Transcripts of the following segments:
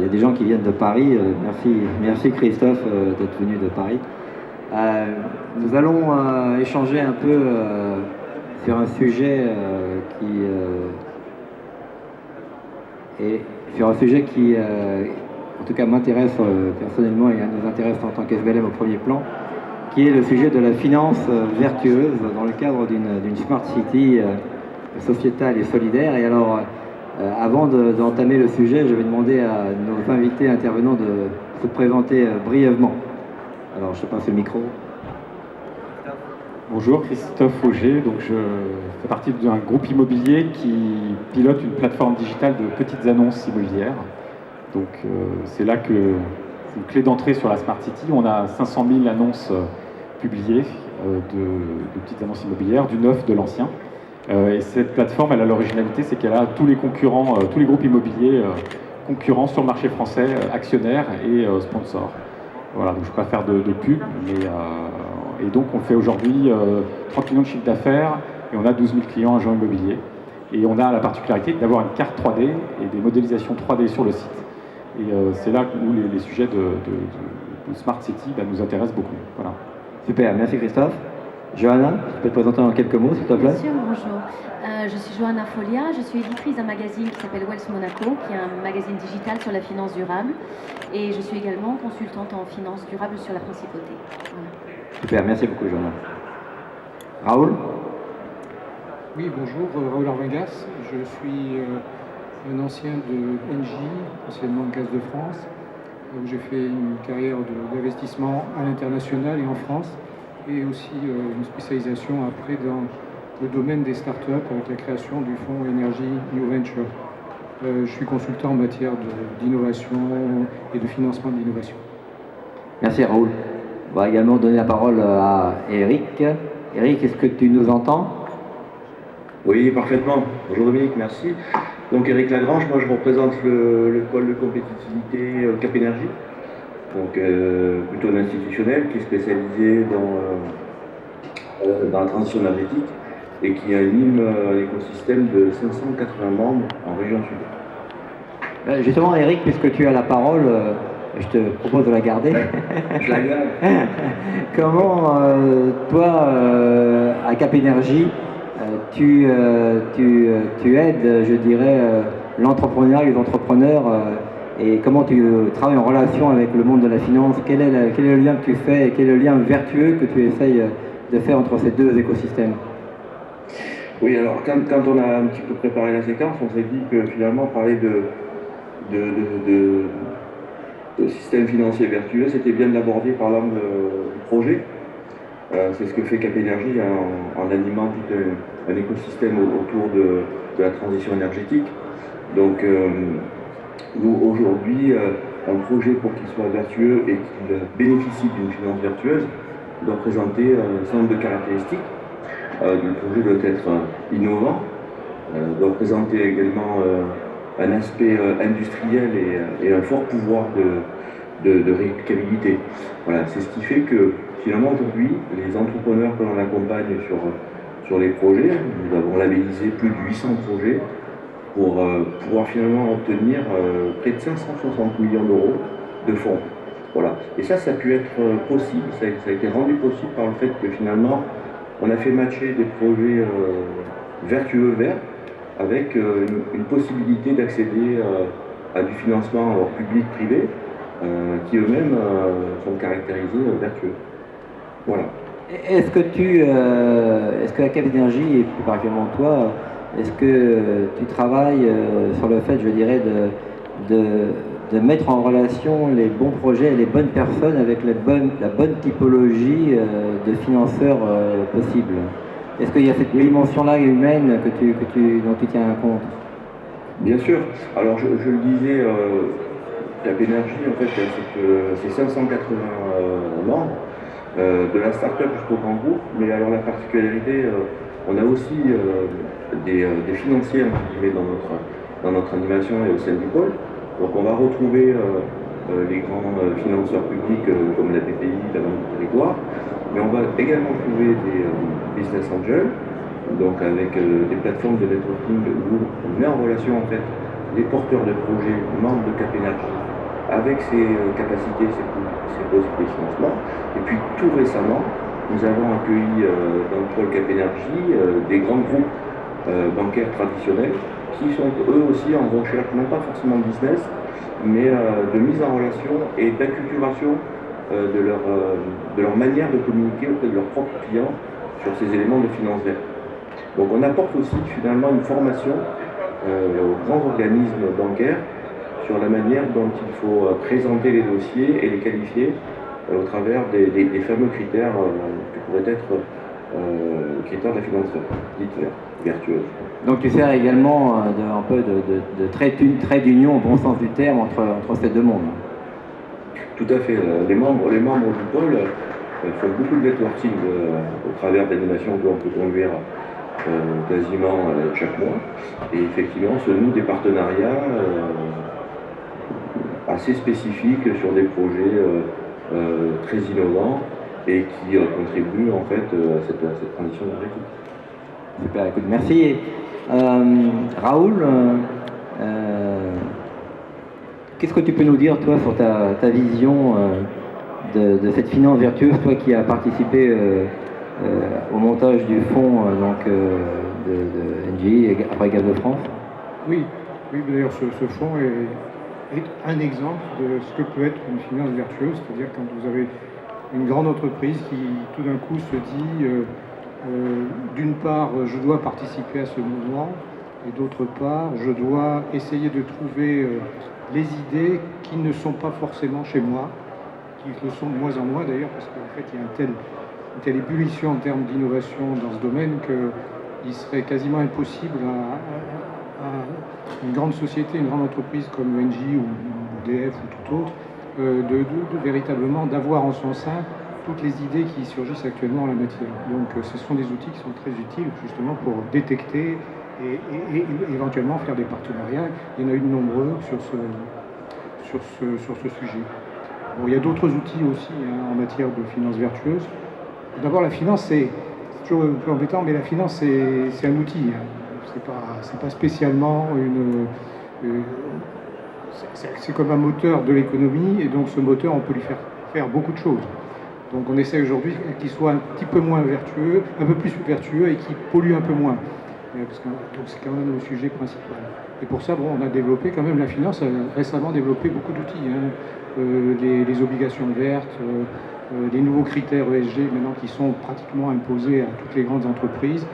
y a des gens qui viennent de Paris. Merci Christophe d'être venu de Paris. Nous allons échanger un peu sur un sujet qui en tout cas m'intéresse personnellement et nous intéresse en tant qu'SBLM au premier plan, qui est le sujet de la finance vertueuse dans le cadre d'une Smart City sociétale et solidaire. Et alors, avant d'entamer le sujet, je vais demander à nos invités intervenants de se présenter brièvement. Alors, je passe le micro. Bonjour, Christophe Auger. Donc, je fais partie d'un groupe immobilier qui pilote une plateforme digitale de petites annonces immobilières. Donc, c'est là que c'est une clé d'entrée sur la Smart City. On a 500 000 annonces publiées de petites annonces immobilières, du neuf, de l'ancien. Et cette plateforme, elle a l'originalité, c'est qu'elle a tous les concurrents, tous les groupes immobiliers concurrents sur le marché français, actionnaires et sponsors. Voilà, donc je ne vais pas faire de pub, mais et donc on fait aujourd'hui 30 millions de chiffre d'affaires et on a 12 000 clients agents immobiliers. Et on a la particularité d'avoir une carte 3D et des modélisations 3D sur le site. Et c'est là où les sujets de Smart City nous intéressent beaucoup. Voilà. Super, merci Christophe. Johanna, tu peux te présenter en quelques mots, s'il te plaît? Bien sûr, bonjour. Je suis Johanna Folia, je suis éditrice d'un magazine qui s'appelle Wealth Monaco, qui est un magazine digital sur la finance durable. Et je suis également consultante en finance durable sur la principauté. Voilà. Super, merci beaucoup Johanna. Raoul? Oui, bonjour, Raoul Arvengas. Je suis un ancien de Engie, anciennement Gaz de France, où j'ai fait une carrière d'investissement à l'international et en France, et aussi une spécialisation après dans le domaine des startups avec la création du fonds Énergie New Venture. Je suis consultant en matière d'innovation et de financement de l'innovation. Merci Raoul. On va également donner la parole à Eric. Eric, est-ce que tu nous entends? Oui, parfaitement. Bonjour Dominique, merci. Donc Eric Lagrange, moi je représente le pôle de compétitivité Cap Énergie, donc plutôt un institutionnel qui est spécialisé dans la transition énergétique et qui anime l'écosystème de 580 membres en région sud. Justement Eric, puisque tu as la parole, je te propose de la garder. Je la garde. Comment toi, à Cap Énergie, tu aides, je dirais, l'entrepreneuriat et les entrepreneurs et comment tu travailles en relation avec le monde de la finance? Quel est le lien que tu fais et quel est le lien vertueux que tu essayes de faire entre ces deux écosystèmes? Oui, alors quand on a un petit peu préparé la séquence, on s'est dit que finalement parler de système financier vertueux, c'était bien de l'aborder par l'angle du projet. C'est ce que fait Cap Énergie en animant tout un écosystème autour de la transition énergétique. Donc nous aujourd'hui, un projet pour qu'il soit vertueux et qu'il bénéficie d'une finance vertueuse doit présenter un certain nombre de caractéristiques. Le projet doit être innovant, doit présenter également un aspect industriel et un fort pouvoir de réplicabilité. Voilà, c'est ce qui fait que finalement aujourd'hui, les entrepreneurs que l'on accompagne sur les projets, nous avons labellisé plus de 800 projets pour pouvoir finalement obtenir près de 560 millions d'euros de fonds. Voilà. Et ça a pu être possible, ça a été rendu possible par le fait que finalement, on a fait matcher des projets vertueux verts avec une possibilité d'accéder à du financement public-privé qui eux-mêmes sont caractérisés vertueux. Voilà. Est-ce que à Cap Énergie, et plus particulièrement toi, est-ce que tu travailles sur le fait, je dirais, de mettre en relation les bons projets et les bonnes personnes avec la bonne typologie de financeurs possibles? Est-ce qu'il y a cette dimension-là humaine dont tu tiens compte? Bien sûr. Alors je le disais, Cap Énergie, en fait, c'est 580 membres, de la start-up jusqu'au grand groupe, mais alors la particularité, on a aussi des financiers dans notre animation et au sein du pôle. Donc on va retrouver les grands financeurs publics comme la BPI, la Banque du Territoire, mais on va également trouver des business angels, donc avec des plateformes de networking où on met en relation en fait les porteurs de projets membres de Cap Énergie avec ses capacités, ses possibilités de financement. Et puis tout récemment, nous avons accueilli dans le pôle Cap Énergie des grands groupes bancaires traditionnels qui sont eux aussi en recherche, non pas forcément de business, mais de mise en relation et d'acculturation de leur manière de communiquer auprès de leurs propres clients sur ces éléments de finance verte. Donc on apporte aussi finalement une formation aux grands organismes bancaires sur la manière dont il faut présenter les dossiers et les qualifier au travers des fameux critères qui pourraient être critères de la finance dite vertueuse. Donc tu sers également un peu de trait d'union au bon sens du terme entre ces deux mondes. Tout à fait. Les membres du pôle font beaucoup de networking au travers d'animations que l'on peut conduire quasiment chaque mois. Et effectivement, se nouent des partenariats assez spécifiques sur des projets très innovants et qui contribuent en fait à cette transition énergétique. Super, écoute, merci. Raoul, qu'est-ce que tu peux nous dire, toi, sur ta vision de cette finance vertueuse, toi qui as participé au montage du fonds de Engie et après Gaz de France? Oui, d'ailleurs ce fonds est un exemple de ce que peut être une finance vertueuse, c'est-à-dire quand vous avez une grande entreprise qui tout d'un coup se dit d'une part je dois participer à ce mouvement et d'autre part je dois essayer de trouver les idées qui ne sont pas forcément chez moi, qui le sont de moins en moins d'ailleurs parce qu'en fait il y a une telle ébullition en termes d'innovation dans ce domaine qu'il serait quasiment impossible à une grande société, une grande entreprise comme Engie ou EDF ou tout autre, de véritablement d'avoir en son sein toutes les idées qui surgissent actuellement en la matière. Donc ce sont des outils qui sont très utiles justement pour détecter et éventuellement faire des partenariats. Il y en a eu de nombreux sur ce sujet. Bon, il y a d'autres outils aussi en matière de finance vertueuse. D'abord la finance c'est toujours un peu embêtant, mais la finance c'est un outil. C'est pas spécialement c'est comme un moteur de l'économie et donc ce moteur on peut lui faire beaucoup de choses. Donc on essaie aujourd'hui qu'il soit un petit peu moins vertueux, un peu plus vertueux et qu'il pollue un peu moins. Parce que donc c'est quand même le sujet principal. Et pour ça, bon, on a développé quand même, la finance a récemment développé beaucoup d'outils. Les obligations vertes, les nouveaux critères ESG maintenant qui sont pratiquement imposés à toutes les grandes entreprises,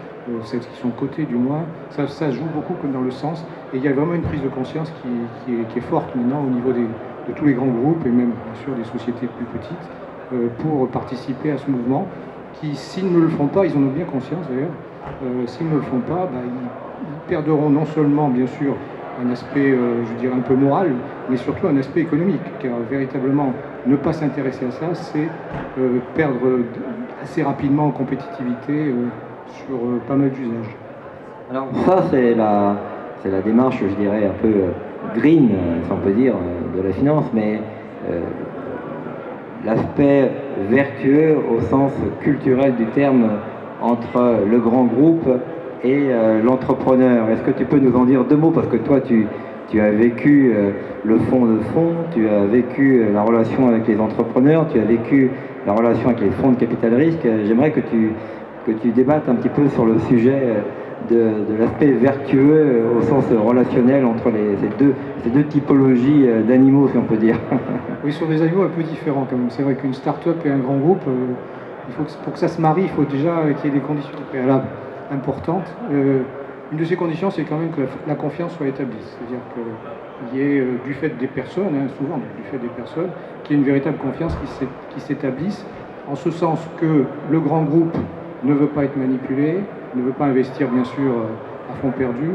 celles qui sont cotées du moins, ça joue beaucoup comme dans le sens. Et il y a vraiment une prise de conscience qui est forte maintenant au niveau de tous les grands groupes et même bien sûr des sociétés plus petites pour participer à ce mouvement qui, s'ils ne le font pas, ils en ont bien conscience d'ailleurs, s'ils ne le font pas, ils perdront non seulement bien sûr un aspect, je dirais un peu moral, mais surtout un aspect économique, car véritablement ne pas s'intéresser à ça, c'est perdre assez rapidement en compétitivité sur pas mal d'usages. Alors ça c'est la démarche, je dirais, un peu green, si on peut dire, de la finance, mais l'aspect vertueux au sens culturel du terme entre le grand groupe et l'entrepreneur. Est-ce que tu peux nous en dire deux mots? Parce que toi, tu as vécu le fonds de fonds, tu as vécu la relation avec les entrepreneurs, tu as vécu la relation avec les fonds de capital risque. J'aimerais que tu débattes un petit peu sur le sujet de l'aspect vertueux au sens relationnel entre ces deux typologies d'animaux, si on peut dire. Oui, sur des animaux un peu différents quand même. C'est vrai qu'une start-up et un grand groupe, pour que ça se marie, il faut déjà qu'il y ait des conditions préalables importantes. Une de ces conditions, c'est quand même que la confiance soit établie. C'est-à-dire qu'il y ait, du fait des personnes, souvent du fait des personnes, qu'il y ait une véritable confiance qui s'établisse, en ce sens que le grand groupe ne veut pas être manipulé, ne veut pas investir bien sûr à fond perdu,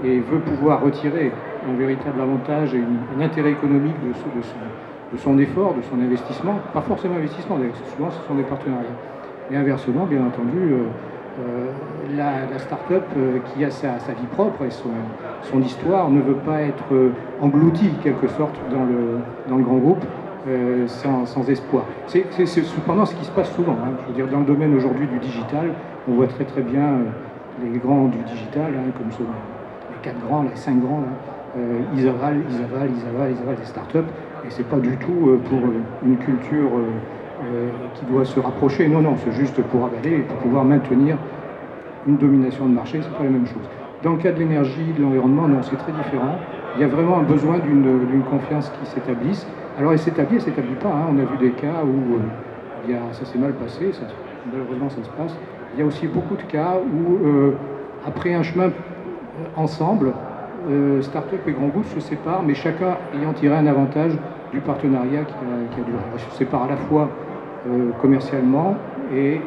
et veut pouvoir retirer un véritable avantage et un intérêt économique de son effort, de son investissement. Pas forcément investissement, d'ailleurs, souvent ce sont des partenariats. Et inversement, bien entendu, la start-up qui a sa vie propre et son histoire ne veut pas être engloutie, quelque sorte, dans le grand groupe, sans espoir. C'est cependant ce qui se passe souvent. Je veux dire, dans le domaine aujourd'hui du digital, on voit très très bien les grands du digital, comme les 4 grands, les 5 grands, ils avalent des start-up Et c'est pas du tout pour une culture qui doit se rapprocher. Non, c'est juste pour avaler et pour pouvoir maintenir une domination de marché, c'est pas la même chose. Dans le cas de l'énergie, de l'environnement, non, c'est très différent. Il y a vraiment un besoin d'une confiance qui s'établisse. Alors elle s'établit pas. Hein. On a vu des cas où ça s'est mal passé, malheureusement ça se passe. Il y a aussi beaucoup de cas où, après un chemin ensemble, start-up et grands groupes se séparent, mais chacun ayant tiré un avantage du partenariat qui a duré. Ils se séparent à la fois commercialement et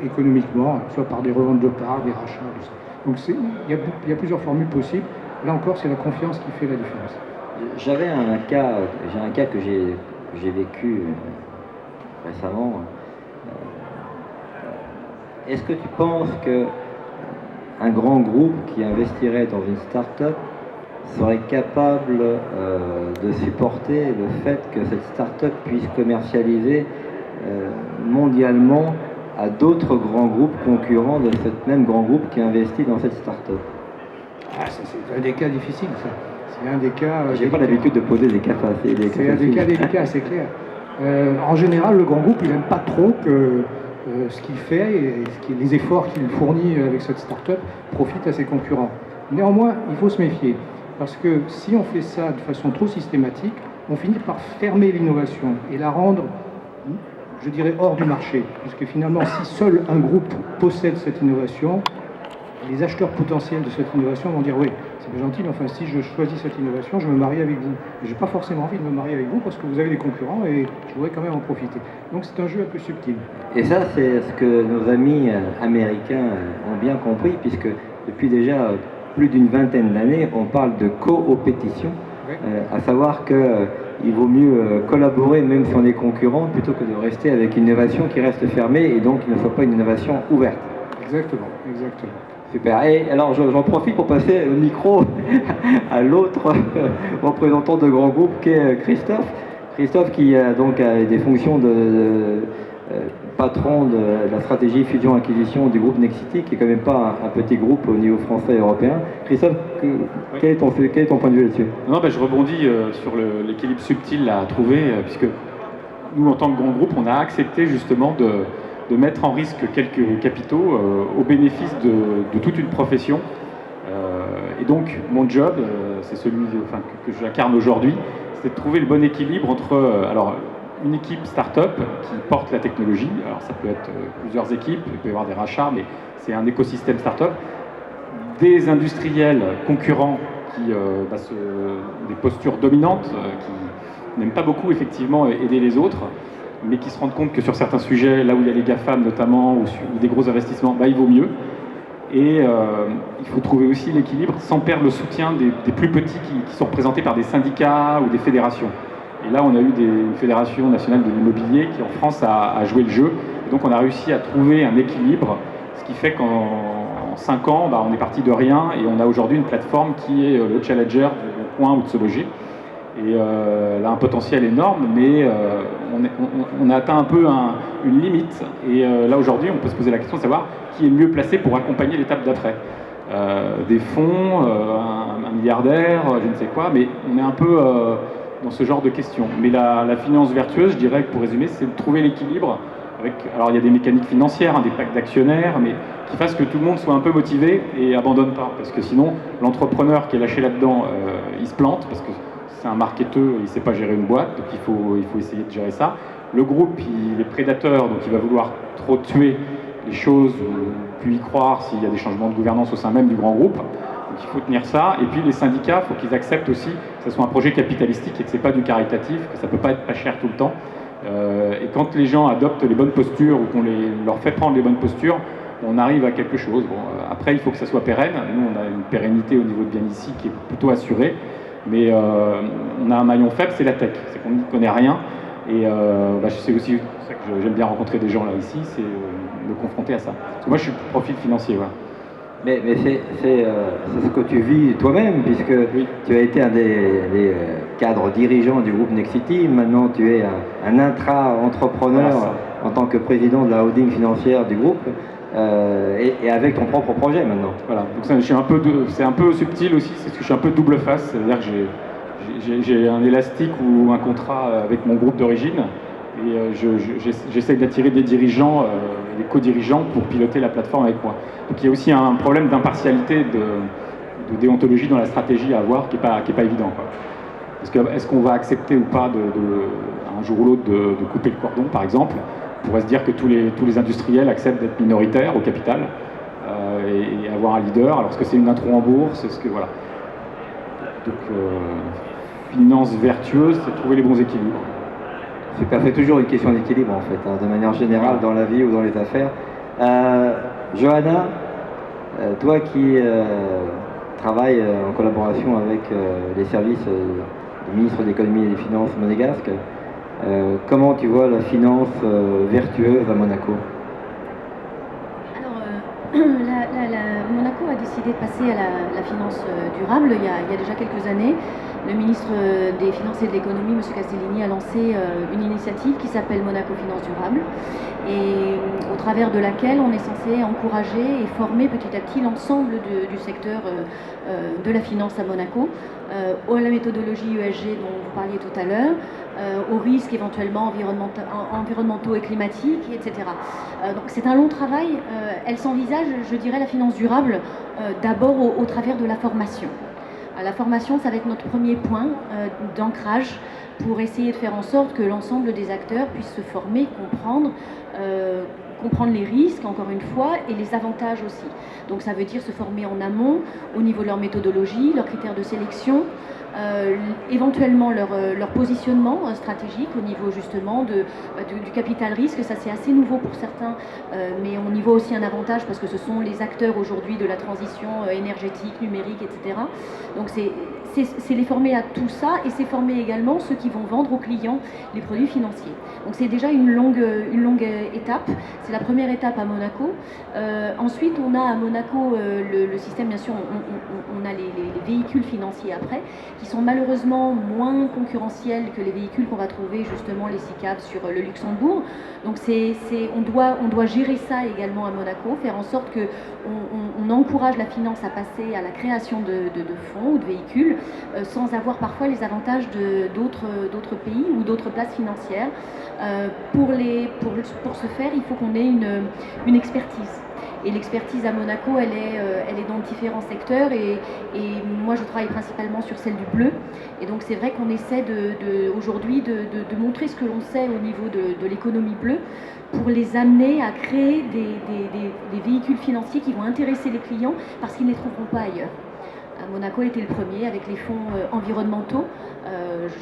économiquement, soit par des reventes de parts, des rachats, tout ça. Donc il y a plusieurs formules possibles. Là encore, c'est la confiance qui fait la différence. J'ai un cas que j'ai vécu récemment. Est-ce que tu penses qu'un grand groupe qui investirait dans une start-up serait capable de supporter le fait que cette start-up puisse commercialiser mondialement à d'autres grands groupes concurrents de ce même grand groupe qui investit dans cette start-up? C'est un des cas difficiles, ça. C'est un des cas. J'ai pas l'habitude de poser des cas faciles. C'est un des cas délicats, c'est clair. En général, le grand groupe, il n'aime pas trop que ce qu'il fait et les efforts qu'il fournit avec cette start-up profitent à ses concurrents. Néanmoins, il faut se méfier. Parce que si on fait ça de façon trop systématique, on finit par fermer l'innovation et la rendre, je dirais, hors du marché. Puisque finalement, si seul un groupe possède cette innovation, les acheteurs potentiels de cette innovation vont dire oui, c'est bien gentil, mais enfin si je choisis cette innovation, je me marie avec vous. Je n'ai pas forcément envie de me marier avec vous parce que vous avez des concurrents et je voudrais quand même en profiter. Donc c'est un jeu un peu subtil. Et ça, c'est ce que nos amis américains ont bien compris, puisque depuis déjà plus d'une vingtaine d'années, on parle de coopétition, oui. À savoir qu'il vaut mieux collaborer même si on est concurrent plutôt que de rester avec une innovation qui reste fermée et donc qui ne soit pas une innovation ouverte. Exactement. Super. Et alors j'en profite pour passer le micro à l'autre représentant de grand groupe qui est Christophe. Christophe qui donc a des fonctions de patron de la stratégie fusion-acquisition du groupe Nexity, qui est quand même pas un petit groupe au niveau français et européen. Christophe, quel est ton point de vue là-dessus? Non, je rebondis sur l'équilibre subtil à trouver, puisque nous, en tant que grand groupe, on a accepté justement de mettre en risque quelques capitaux au bénéfice de toute une profession. Et donc, mon job, c'est celui que j'incarne aujourd'hui, c'est de trouver le bon équilibre entre une équipe start-up qui porte la technologie, alors ça peut être plusieurs équipes, il peut y avoir des rachats, mais c'est un écosystème start-up, des industriels concurrents qui des postures dominantes, qui n'aiment pas beaucoup effectivement aider les autres, mais qui se rendent compte que sur certains sujets, là où il y a les GAFAM notamment, ou des gros investissements, il vaut mieux. Et il faut trouver aussi l'équilibre sans perdre le soutien des plus petits qui sont représentés par des syndicats ou des fédérations. Et là, on a eu une fédération nationale de l'immobilier qui, en France, a joué le jeu. Et donc, on a réussi à trouver un équilibre, ce qui fait qu'en 5 ans, on est parti de rien et on a aujourd'hui une plateforme qui est le challenger du Point ou de Se Loger. Et elle a un potentiel énorme, mais on a atteint un peu une limite. Et là, aujourd'hui, on peut se poser la question de savoir qui est le mieux placé pour accompagner l'étape d'après. Des fonds, un milliardaire, je ne sais quoi, mais on est un peu dans ce genre de questions. Mais la finance vertueuse, je dirais que pour résumer, c'est de trouver l'équilibre avec... Alors il y a des mécaniques financières, des packs d'actionnaires, mais qui fassent que tout le monde soit un peu motivé et abandonne pas. Parce que sinon, l'entrepreneur qui est lâché là-dedans, il se plante, parce que c'est un marketeur, il ne sait pas gérer une boîte, donc il faut essayer de gérer ça. Le groupe, il est prédateur, donc il va vouloir trop tuer les choses, puis y croire s'il y a des changements de gouvernance au sein même du grand groupe. Donc il faut tenir ça. Et puis les syndicats, il faut qu'ils acceptent aussi que ce soit un projet capitalistique et que ce n'est pas du caritatif, que ça ne peut pas être pas cher tout le temps. Et quand les gens adoptent les bonnes postures ou qu'on leur fait prendre les bonnes postures, on arrive à quelque chose. Bon, après, il faut que ça soit pérenne. Nous, on a une pérennité au niveau de Bien Ici qui est plutôt assurée. Mais on a un maillon faible, c'est la tech. C'est qu'on n'y connaît rien. Et c'est aussi pour ça que j'aime bien rencontrer des gens là ici, c'est me confronter à ça. Parce que moi, je suis profil financier. Voilà. Mais c'est ce que tu vis toi-même, puisque oui. Tu as été un des cadres dirigeants du groupe Nexity. Maintenant, tu es un intra-entrepreneur en tant que président de la holding financière du groupe. Et avec ton propre projet maintenant. Voilà, donc c'est un peu subtil aussi, c'est que je suis un peu double face, c'est-à-dire que j'ai un élastique ou un contrat avec mon groupe d'origine et j'essaie d'attirer des dirigeants, des co-dirigeants pour piloter la plateforme avec moi. Donc il y a aussi un problème d'impartialité, de déontologie dans la stratégie à avoir qui n'est pas évident, quoi. Parce que est-ce qu'on va accepter ou pas un jour ou l'autre de couper le cordon, par exemple? On pourrait se dire que tous les industriels acceptent d'être minoritaires au capital et avoir un leader. Alors est-ce que c'est une intro en bourse? Est-ce que voilà. Donc finance vertueuse, c'est trouver les bons équilibres. Super, c'est toujours une question d'équilibre en fait, hein, de manière générale dans la vie ou dans les affaires. Johanna, toi qui travailles en collaboration avec les services du ministre de l'économie et des finances monégasque, comment tu vois la finance vertueuse à Monaco? Monaco a décidé de passer à la finance durable il y a déjà quelques années. Le ministre des Finances et de l'Économie, M. Castellini, a lancé une initiative qui s'appelle Monaco Finance Durable et au travers de laquelle on est censé encourager et former petit à petit l'ensemble du secteur de la finance à Monaco, à la méthodologie ESG dont vous parliez tout à l'heure, aux risques éventuellement environnementaux et climatiques, etc. Donc c'est un long travail. Elle s'envisage, je dirais, la finance durable d'abord au travers de la formation. La formation, ça va être notre premier point d'ancrage pour essayer de faire en sorte que l'ensemble des acteurs puissent se former, comprendre les risques, encore une fois, et les avantages aussi. Donc ça veut dire se former en amont, au niveau de leur méthodologie, leurs critères de sélection, éventuellement leur positionnement stratégique au niveau justement du capital risque. Ça c'est assez nouveau pour certains, mais on y voit aussi un avantage parce que ce sont les acteurs aujourd'hui de la transition énergétique, numérique, etc. Donc c'est les former à tout ça et c'est former également ceux qui vont vendre aux clients les produits financiers. Donc c'est déjà une longue étape. C'est la première étape à Monaco. Ensuite, on a à Monaco le système, bien sûr, on a les véhicules financiers après, qui sont malheureusement moins concurrentiels que les véhicules qu'on va trouver justement les SICAV sur le Luxembourg. Donc on doit gérer ça également à Monaco, faire en sorte que on encourage la finance à passer à la création de fonds ou de véhicules sans avoir parfois les avantages d'autres pays ou d'autres places financières. Pour ce faire, il faut qu'on ait une expertise. Et l'expertise à Monaco, elle est dans différents secteurs et moi je travaille principalement sur celle du bleu. Et donc c'est vrai qu'on essaie aujourd'hui de montrer ce que l'on sait au niveau de l'économie bleue pour les amener à créer des véhicules financiers qui vont intéresser les clients parce qu'ils ne les trouveront pas ailleurs. Monaco était le premier avec les fonds environnementaux.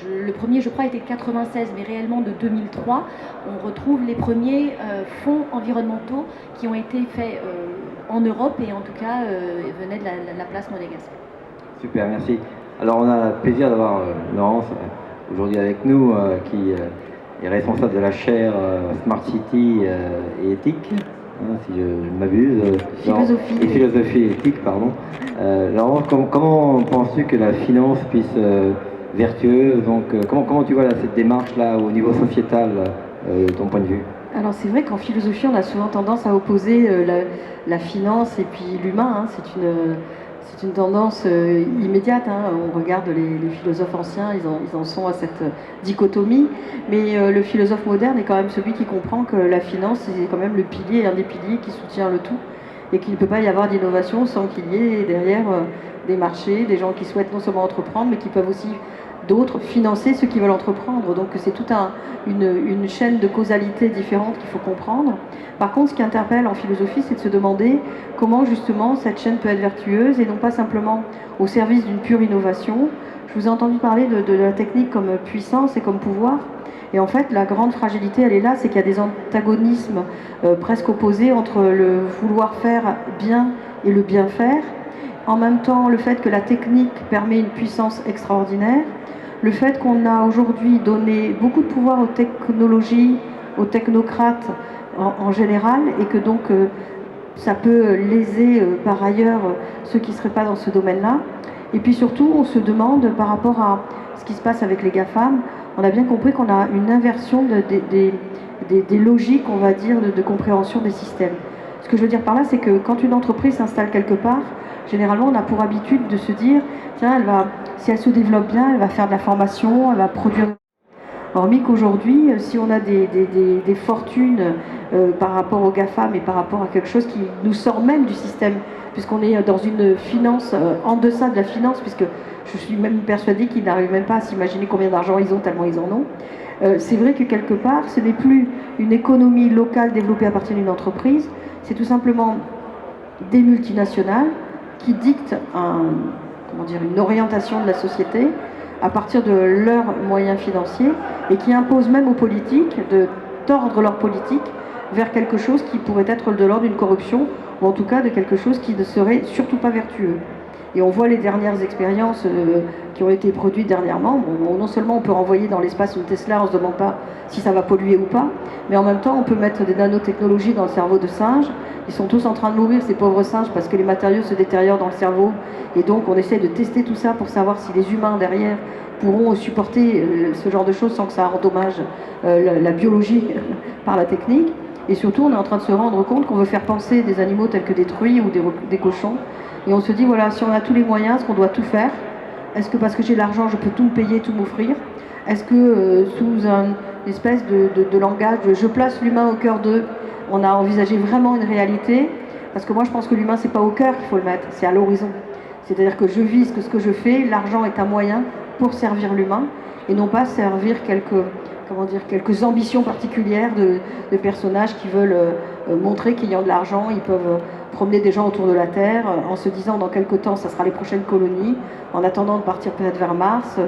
Le premier, je crois, était de 96, mais réellement de 2003, on retrouve les premiers fonds environnementaux qui ont été faits en Europe et en tout cas venaient de la place monégasque. Super, merci. Alors on a le plaisir d'avoir Laurence aujourd'hui avec nous, qui est responsable de la chaire Smart City et éthique. Si je ne m'abuse. Philosophie et éthique, pardon. Laurent, comment penses-tu que la finance puisse vertueuse, donc comment tu vois cette démarche-là au niveau sociétal, de ton point de vue? Alors c'est vrai qu'en philosophie, on a souvent tendance à opposer la finance et puis l'humain. C'est une tendance immédiate. On regarde les philosophes anciens, ils en sont à cette dichotomie. Mais le philosophe moderne est quand même celui qui comprend que la finance, c'est quand même un des piliers qui soutient le tout. Et qu'il ne peut pas y avoir d'innovation sans qu'il y ait derrière des marchés, des gens qui souhaitent non seulement entreprendre, mais qui peuvent aussi d'autres financer ceux qui veulent entreprendre. Donc c'est toute une chaîne de causalité différente qu'il faut comprendre. Par contre, ce qui interpelle en philosophie, c'est de se demander comment justement cette chaîne peut être vertueuse et non pas simplement au service d'une pure innovation. Je vous ai entendu parler de la technique comme puissance et comme pouvoir. Et en fait, la grande fragilité, elle est là, c'est qu'il y a des antagonismes presque opposés entre le vouloir faire bien et le bien faire. En même temps, le fait que la technique permet une puissance extraordinaire, le fait qu'on a aujourd'hui donné beaucoup de pouvoir aux technologies, aux technocrates en général, et que donc ça peut léser par ailleurs ceux qui ne seraient pas dans ce domaine-là. Et puis surtout, on se demande par rapport à ce qui se passe avec les GAFAM, on a bien compris qu'on a une inversion des logiques, on va dire, de compréhension des systèmes. Ce que je veux dire par là, c'est que quand une entreprise s'installe quelque part, généralement, on a pour habitude de se dire, tiens, si elle se développe bien, elle va faire de la formation, elle va produire. Hormis qu'aujourd'hui, si on a des fortunes par rapport aux GAFAM et par rapport à quelque chose qui nous sort même du système, puisqu'on est dans une finance en deçà de la finance, puisque je suis même persuadée qu'ils n'arrivent même pas à s'imaginer combien d'argent ils ont tellement ils en ont. C'est vrai que quelque part, ce n'est plus une économie locale développée à partir d'une entreprise, c'est tout simplement des multinationales qui dictent une orientation de la société à partir de leurs moyens financiers et qui imposent même aux politiques de tordre leur politique vers quelque chose qui pourrait être de l'ordre d'une corruption ou en tout cas de quelque chose qui ne serait surtout pas vertueux. Et on voit les dernières expériences qui ont été produites dernièrement. Bon, non seulement on peut renvoyer dans l'espace une Tesla, on ne se demande pas si ça va polluer ou pas, mais en même temps on peut mettre des nanotechnologies dans le cerveau de singes. Ils sont tous en train de mourir, ces pauvres singes, parce que les matériaux se détériorent dans le cerveau. Et donc on essaie de tester tout ça pour savoir si les humains derrière pourront supporter ce genre de choses sans que ça endommage la biologie par la technique. Et surtout, on est en train de se rendre compte qu'on veut faire penser des animaux tels que des truies ou des cochons. Et on se dit, voilà, si on a tous les moyens, est-ce qu'on doit tout faire? Est-ce que parce que j'ai l'argent, je peux tout me payer, tout m'offrir? Est-ce que sous une espèce de langage, je place l'humain au cœur d'eux, on a envisagé vraiment une réalité? Parce que moi, je pense que l'humain, c'est pas au cœur qu'il faut le mettre, c'est à l'horizon. C'est-à-dire que je vise que ce que je fais, l'argent est un moyen pour servir l'humain et non pas servir quelques ambitions particulières de personnages qui veulent montrer qu'ils ont de l'argent. Ils peuvent promener des gens autour de la Terre en se disant dans quelques temps ça sera les prochaines colonies, en attendant de partir peut-être vers Mars.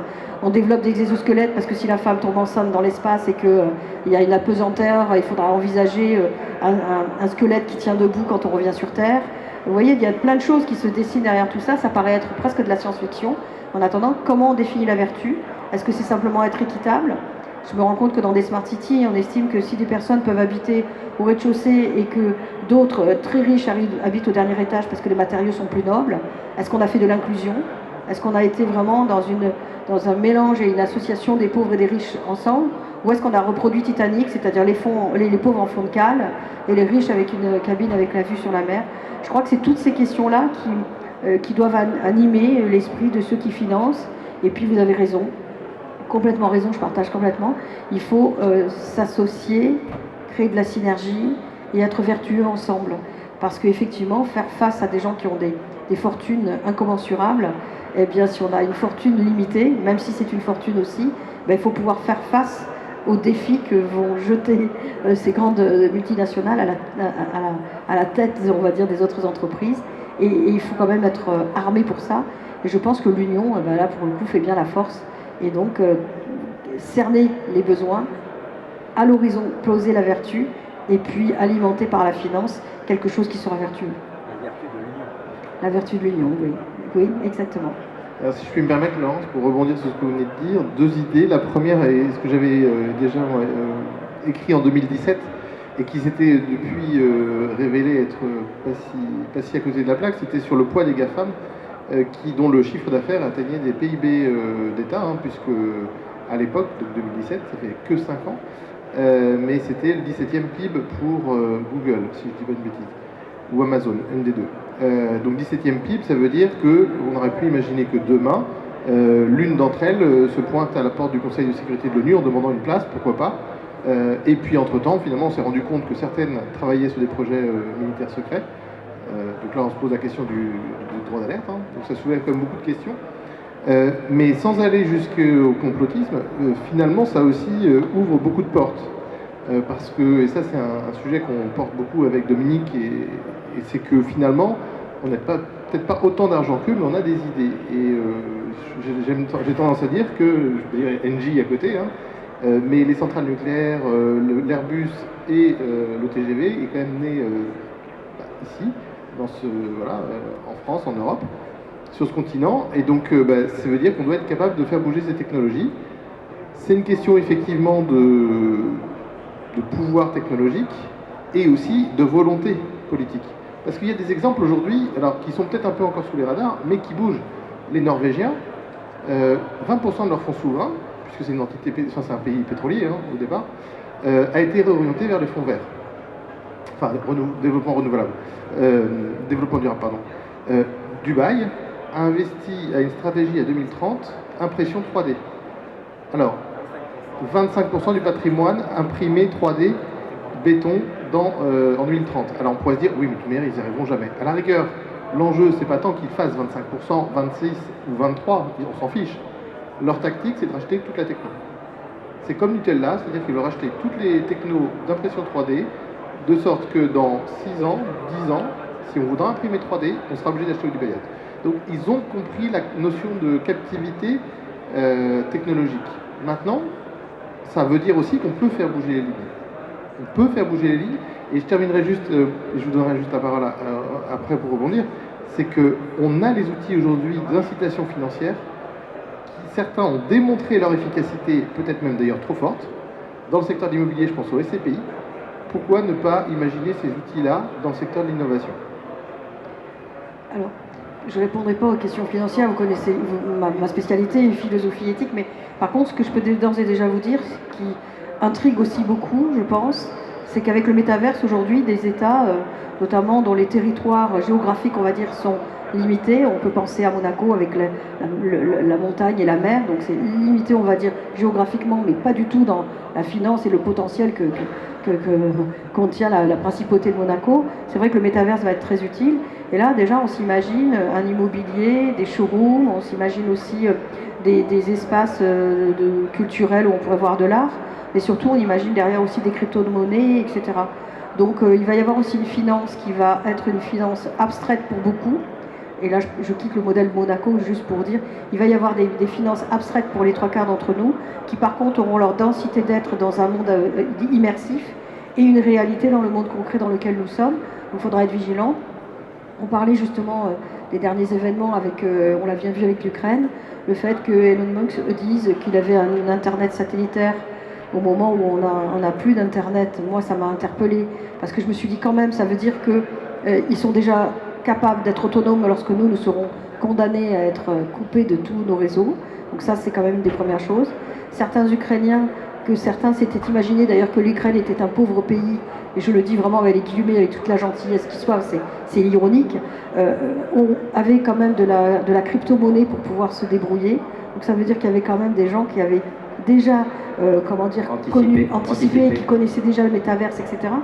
On développe des exosquelettes parce que si la femme tombe enceinte dans l'espace et qu'il y a une apesanteur, il faudra envisager un squelette qui tient debout quand on revient sur Terre. Vous voyez, il y a plein de choses qui se dessinent derrière tout ça. Ça paraît être presque de la science-fiction. En attendant, comment on définit la vertu? Est-ce que c'est simplement être équitable? Je me rends compte que dans des smart cities, on estime que si des personnes peuvent habiter au rez-de-chaussée et que d'autres très riches habitent au dernier étage parce que les matériaux sont plus nobles, est-ce qu'on a fait de l'inclusion? Est-ce qu'on a été vraiment dans un mélange et une association des pauvres et des riches ensemble? Ou est-ce qu'on a reproduit Titanic, c'est-à-dire les pauvres en fond de cale et les riches avec une cabine avec la vue sur la mer? Je crois que c'est toutes ces questions-là qui doivent animer l'esprit de ceux qui financent. Et puis vous avez raison, complètement raison, je partage complètement. Il faut s'associer, créer de la synergie et être vertueux ensemble. Parce qu'effectivement, faire face à des gens qui ont des fortunes incommensurables, eh bien si on a une fortune limitée, même si c'est une fortune aussi, ben, il faut pouvoir faire face aux défis que vont jeter ces grandes multinationales à la tête, on va dire, des autres entreprises. Et il faut quand même être armé pour ça. Et je pense que l'union, là, pour le coup, fait bien la force. Et donc, cerner les besoins, à l'horizon, poser la vertu, et puis alimenter par la finance quelque chose qui sera vertueux. La vertu de l'union. La vertu de l'union, oui. Oui, exactement. Alors, si je puis me permettre, Laurence, pour rebondir sur ce que vous venez de dire, deux idées. La première est ce que j'avais déjà écrit en 2017 et qui s'était depuis révélé être pas si à côté de la plaque, c'était sur le poids des GAFAM, dont le chiffre d'affaires atteignait des PIB d'État, puisque à l'époque, donc 2017, ça fait que 5 ans, mais c'était le 17e PIB pour Google, si je ne dis pas une bêtise, ou Amazon, une des deux. Donc 17e PIB, ça veut dire qu'on aurait pu imaginer que demain, l'une d'entre elles se pointe à la porte du Conseil de sécurité de l'ONU en demandant une place, pourquoi pas. Et puis entre-temps, finalement, on s'est rendu compte que certaines travaillaient sur des projets militaires secrets. Donc là, on se pose la question du droit d'alerte, donc ça soulève quand même beaucoup de questions. Mais sans aller jusqu'au complotisme, finalement, ça aussi ouvre beaucoup de portes. Parce que, et ça c'est un sujet qu'on porte beaucoup avec Dominique, et c'est que finalement, on n'a peut-être pas autant d'argent qu'eux, mais on a des idées. Et j'ai tendance à dire que, je vais dire Engie à côté, mais les centrales nucléaires, l'Airbus et le TGV est quand même né ici, en France, en Europe, sur ce continent. Et donc ça veut dire qu'on doit être capable de faire bouger ces technologies. C'est une question effectivement de pouvoir technologique et aussi de volonté politique. Parce qu'il y a des exemples aujourd'hui, alors qui sont peut-être un peu encore sous les radars, mais qui bougent. Les Norvégiens, 20% de leurs fonds souverains, puisque c'est une entité, c'est un pays pétrolier au départ, a été réorienté vers les fonds verts. Enfin, développement renouvelable. Développement durable, pardon. Dubaï a investi à une stratégie à 2030, impression 3D. Alors, 25% du patrimoine imprimé 3D béton en 2030. Alors on pourrait se dire, oui, mais de toute manière, ils n'y arriveront jamais. À la rigueur, l'enjeu, c'est pas tant qu'ils fassent 25%, 26 ou 23, on s'en fiche. Leur tactique, c'est de racheter toute la techno. C'est comme Nutella, c'est-à-dire qu'ils veulent racheter toutes les technos d'impression 3D, de sorte que dans 6 ans, 10 ans, si on voudra imprimer 3D, on sera obligé d'acheter du Bayat. Donc ils ont compris la notion de captivité technologique. Maintenant, ça veut dire aussi qu'on peut faire bouger les lignes. On peut faire bouger les lignes, et je terminerai juste, je vous donnerai juste la parole après pour rebondir, c'est qu'on a les outils aujourd'hui d'incitation financière qui, certains ont démontré leur efficacité, peut-être même d'ailleurs trop forte. Dans le secteur de l'immobilier, je pense au SCPI. Pourquoi ne pas imaginer ces outils-là dans le secteur de l'innovation? Alors, je ne répondrai pas aux questions financières, vous connaissez ma spécialité, philosophie éthique, mais par contre, ce que je peux d'ores et déjà vous dire, ce qui intrigue aussi beaucoup, je pense, c'est qu'avec le métaverse aujourd'hui, des États, notamment dont les territoires géographiques, on va dire, sont limités, on peut penser à Monaco avec la montagne et la mer, donc c'est limité, on va dire, géographiquement, mais pas du tout dans la finance et le potentiel que contient la principauté de Monaco. C'est vrai que le métaverse va être très utile. Et là, déjà, on s'imagine un immobilier, des showrooms, on s'imagine aussi des espaces culturels où on pourrait voir de l'art. Et surtout, on imagine derrière aussi des crypto-monnaies, etc. Donc, il va y avoir aussi une finance qui va être une finance abstraite pour beaucoup. Et là, je quitte le modèle Monaco juste pour dire, il va y avoir des finances abstraites pour les 3/4 d'entre nous, qui par contre auront leur densité d'être dans un monde immersif et une réalité dans le monde concret dans lequel nous sommes. Donc il faudra être vigilant. On parlait justement des derniers événements, on l'a bien vu avec l'Ukraine, le fait que Elon Musk dise qu'il avait un Internet satellitaire au moment où on n'a plus d'Internet. Moi, ça m'a interpellée, parce que je me suis dit quand même, ça veut dire qu'ils sont déjà capables d'être autonomes lorsque nous serons condamnés à être coupés de tous nos réseaux. Donc ça, c'est quand même une des premières choses. Certains Ukrainiens, que certains s'étaient imaginé d'ailleurs que l'Ukraine était un pauvre pays, et je le dis vraiment avec les guillemets, avec toute la gentillesse qui soit, c'est ironique, avait quand même de la crypto-monnaie pour pouvoir se débrouiller. Donc ça veut dire qu'il y avait quand même des gens qui avaient déjà, anticipé, qui connaissaient déjà le métaverse, etc.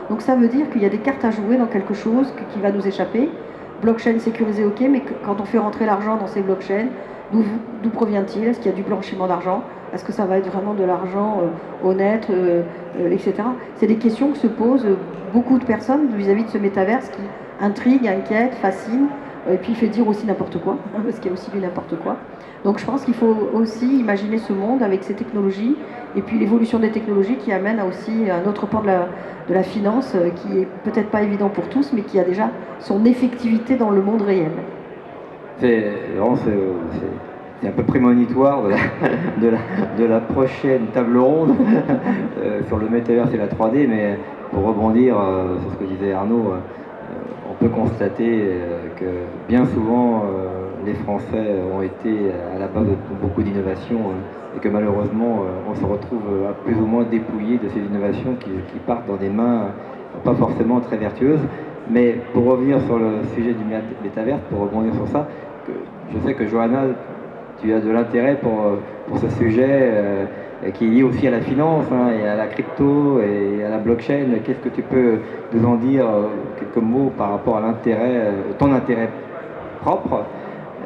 Donc ça veut dire qu'il y a des cartes à jouer dans quelque chose qui va nous échapper. Blockchain sécurisé, ok, mais quand on fait rentrer l'argent dans ces blockchains, d'où provient-il? Est-ce qu'il y a du blanchiment d'argent? Est-ce que ça va être vraiment de l'argent honnête, etc. C'est des questions que se posent beaucoup de personnes vis-à-vis de ce métaverse qui intrigue, inquiète, fascine, et puis fait dire aussi n'importe quoi, parce qu'il y a aussi du n'importe quoi. Donc je pense qu'il faut aussi imaginer ce monde avec ces technologies, et puis l'évolution des technologies qui amène à aussi un autre pan de la finance qui est peut-être pas évident pour tous, mais qui a déjà son effectivité dans le monde réel. C'est un peu prémonitoire de la prochaine table ronde sur le métaverse et la 3D, mais pour rebondir sur ce que disait Arnaud, on peut constater que bien souvent les Français ont été à la base de beaucoup d'innovations et que malheureusement on se retrouve à plus ou moins dépouillé de ces innovations qui partent dans des mains pas forcément très vertueuses. Mais pour revenir sur le sujet du métaverse, pour rebondir sur ça, je sais que Johanna, tu as de l'intérêt pour ce sujet qui est lié aussi à la finance et à la crypto et à la blockchain. Qu'est-ce que tu peux nous en dire, quelques mots par rapport à ton intérêt propre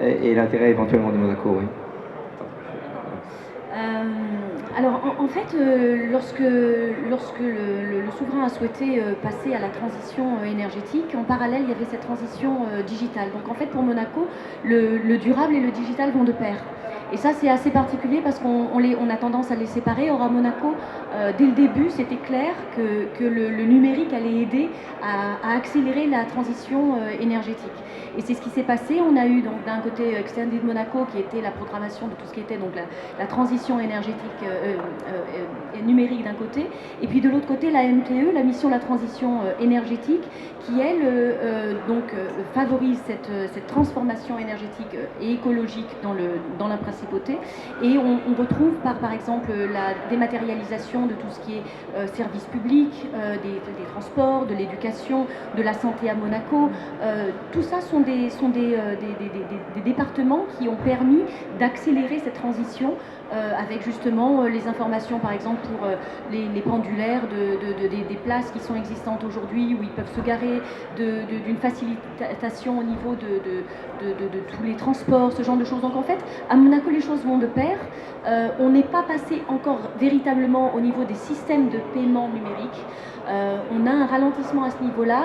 et l'intérêt éventuellement de Monaco, oui. Alors en fait, lorsque le souverain a souhaité passer à la transition énergétique, en parallèle il y avait cette transition digitale. Donc en fait pour Monaco, le durable et le digital vont de pair. Et ça c'est assez particulier parce qu'on a tendance à les séparer. Or à Monaco, dès le début, c'était clair que le numérique allait aider à accélérer la transition énergétique. Et c'est ce qui s'est passé. On a eu donc d'un côté Extended Monaco qui était la programmation de tout ce qui était donc la transition énergétique numérique d'un côté, et puis de l'autre côté la MTE, la mission de la transition énergétique, qui elle favorise cette transformation énergétique et écologique dans l'infrastructure principautés. Et on retrouve par exemple la dématérialisation de tout ce qui est services publics, des transports, de l'éducation, de la santé à Monaco. Tout ça sont des départements qui ont permis d'accélérer cette transition avec justement les informations par exemple pour les pendulaires des places qui sont existantes aujourd'hui où ils peuvent se garer, d'une facilitation au niveau de tous les transports, ce genre de choses. Donc en fait, à Monaco, les choses vont de pair. On n'est pas passé encore véritablement au niveau des systèmes de paiement numérique. On a un ralentissement à ce niveau-là,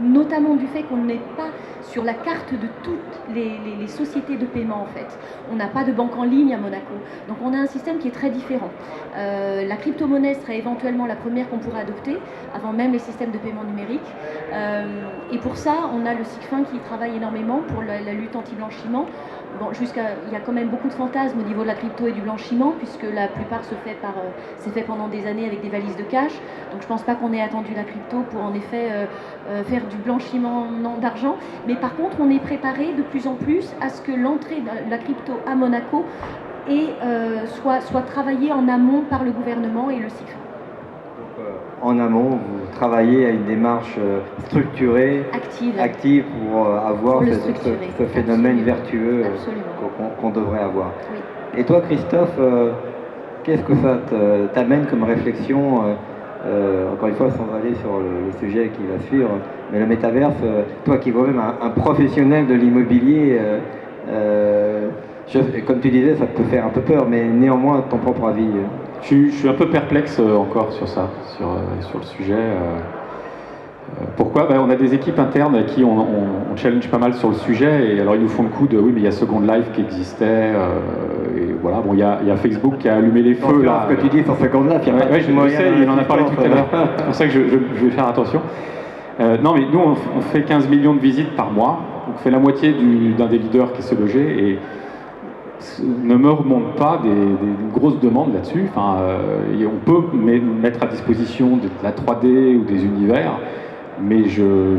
notamment du fait qu'on n'est pas sur la carte de toutes les sociétés de paiement en fait. On n'a pas de banque en ligne à Monaco. Donc on a un système qui est très différent. La crypto-monnaie serait éventuellement la première qu'on pourrait adopter, avant même les systèmes de paiement numérique. Et pour ça, on a le SICFIN qui travaille énormément pour la lutte anti-blanchiment. Bon, il y a quand même beaucoup de fantasmes au niveau de la crypto et du blanchiment, puisque la plupart s'est fait pendant des années avec des valises de cash. Donc je ne pense pas qu'on ait attendu la crypto pour en effet faire du blanchiment d'argent. Mais par contre, on est préparé de plus en plus à ce que l'entrée de la crypto à Monaco soit travaillée en amont par le gouvernement et le SICFIN. En amont, vous travaillez à une démarche structurée, active pour avoir ce phénomène vertueux qu'on devrait avoir. Oui. Et toi, Christophe, qu'est-ce que ça t'amène comme réflexion, encore une fois, sans aller sur le sujet qui va suivre, mais le métaverse, toi qui es quand même un professionnel de l'immobilier, comme tu disais, ça peut faire un peu peur, mais néanmoins, ton propre avis. Je suis un peu perplexe encore sur ça, sur le sujet. Pourquoi ? On a des équipes internes à qui on challenge pas mal sur le sujet, et alors ils nous font le coup de oui, mais il y a Second Life qui existait, et voilà, bon, il y a Facebook qui a allumé les feux là. Ce que tu dis sur Second Life, il y a je sais, il en a parlé tout à l'heure, c'est pour ça que je vais faire attention. Non, mais nous, on fait 15 millions de visites par mois, on fait la moitié d'un des leaders qui se logeait, et ne me remonte pas des grosses demandes là-dessus. Enfin, on peut mettre à disposition de la 3D ou des univers, mais je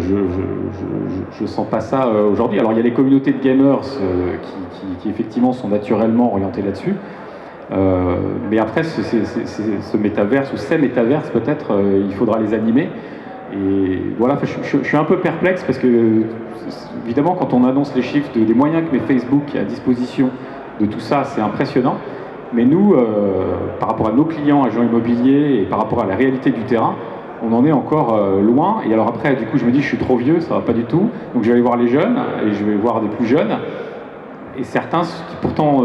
sens pas ça aujourd'hui. Alors il y a les communautés de gamers qui effectivement sont naturellement orientées là-dessus, mais après ce métaverse ou ces métaverses peut-être il faudra les animer. Et voilà, je suis un peu perplexe parce que évidemment quand on annonce les chiffres des moyens que met Facebook à disposition de tout ça, c'est impressionnant. Mais nous, par rapport à nos clients, agents immobiliers, et par rapport à la réalité du terrain, on en est encore loin. Et alors après, du coup, je me dis, je suis trop vieux, ça va pas du tout. Donc je vais aller voir les jeunes, et je vais voir des plus jeunes. Et certains, qui pourtant,